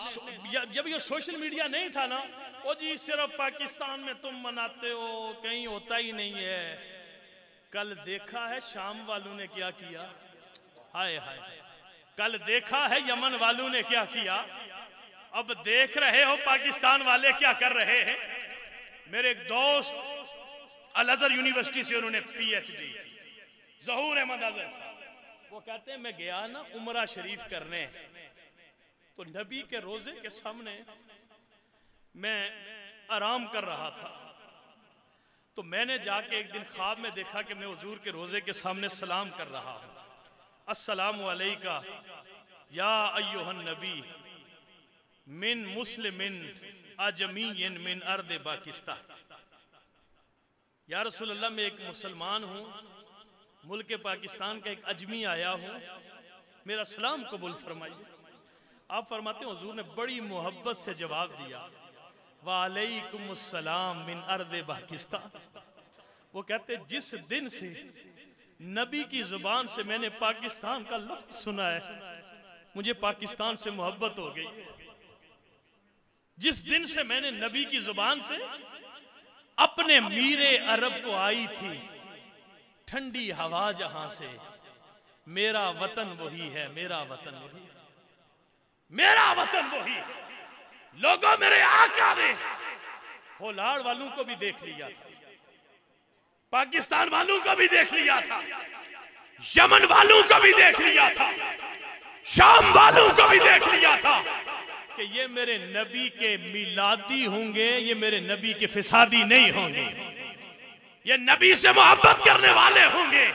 जब ये सोशल मीडिया नहीं था ना, वो जी सिर्फ पाकिस्तान में तुम मनाते हो, कहीं होता ही नहीं है। कल देखा है शाम वालों ने क्या किया, हाय हाय, कल देखा है यमन वालों ने क्या किया, अब देख रहे हो पाकिस्तान वाले क्या कर रहे हैं। मेरे एक दोस्त अल अज़हर यूनिवर्सिटी से उन्होंने PhD, ज़हूर अहमद अज़हर साहब, वो कहते हैं मैं गया ना उमरा शरीफ करने, तो नबी के रोजे के सामने मैं आराम कर रहा था, तो मैंने जाके एक दिन ख्वाब में देखा कि मैं हुजूर के रोजे के सामने सलाम कर रहा हूं, अस्सलामु अलैका या अय्युहन नबी मिन मुस्लिमिन अजमीयन मिन अर्द पाकिस्तान। या रसूल अल्लाह, मैं एक मुसलमान हूँ, मुल्क पाकिस्तान का एक अजमी आया हूँ, मेरा सलाम कबूल फरमाइए। आप फरमाते हैं हुजूर ने बड़ी मोहब्बत से जवाब दिया, वालेकुमुस्सलाम मिन अर्द पाकिस्तान। वो कहते जिस दिन से नबी की जुबान से मैंने पाकिस्तान का लफ्ज सुना है, मुझे पाकिस्तान से मोहब्बत हो गई। जिस दिन से मैंने नबी की जुबान से अपने मीरे अरब को आई थी ठंडी हवा जहां से, मेरा वतन वही है, मेरा वतन वही है, मेरा वतन वही है। लोगों, मेरे आका ने होलाड़ वालों को भी देख लिया था, पाकिस्तान वालों को भी देख लिया था, यमन वालों को भी देख लिया था, शाम वालों को भी देख लिया था कि ये मेरे नबी के मिलादी होंगे, ये मेरे नबी के फिसादी नहीं होंगे, ये नबी से मोहब्बत करने वाले होंगे।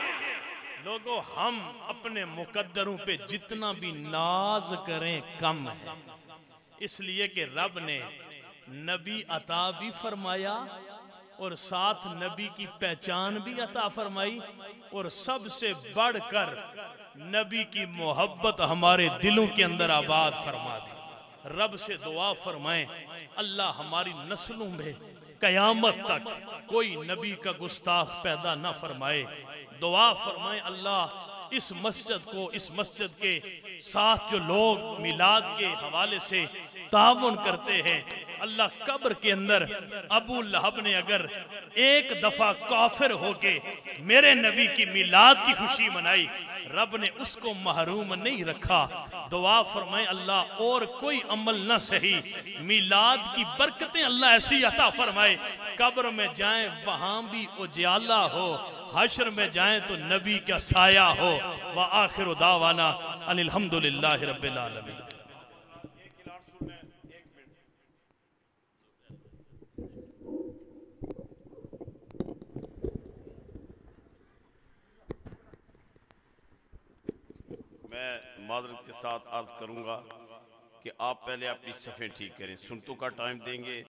लोगों, हम अपने मुकद्दरों पे जितना भी नाज करें कम है, इसलिए कि रब ने नबी अता भी फरमाया और साथ नबी की पहचान भी अता फरमाई, और सबसे बढ़कर नबी की मोहब्बत हमारे दिलों के अंदर आबाद फरमा दी। रब से दुआ फरमाएं, अल्लाह हमारी नस्लों में कयामत तक कोई नबी का गुस्ताख पैदा ना फरमाए। दुआ फरमाएं, अल्लाह इस मस्जिद को, इस मस्जिद के साथ जो लोग मिलाद के हवाले से ताउन करते हैं, अल्लाह कब्र के अंदर अबू लहब ने अगर एक दफा काफिर होके मेरे नबी की मिलाद की खुशी मनाई, रब ने उसको महरूम नहीं रखा। दुआ फरमाए, अल्लाह और कोई अमल न सही, मिलाद की बरकतें अल्लाह ऐसी अता फरमाए, कब्र में जाएं वहां भी उजाला हो, हश्र में जाएं तो नबी का साया हो। व आखिर दावाना अनिल हम्दुलिल्लाहि रब्बिल आलमीन। मैं माजरत के साथ अर्ज करूंगा कि आप पहले अपनी सफ़ें ठीक करें, सुनतों का टाइम देंगे।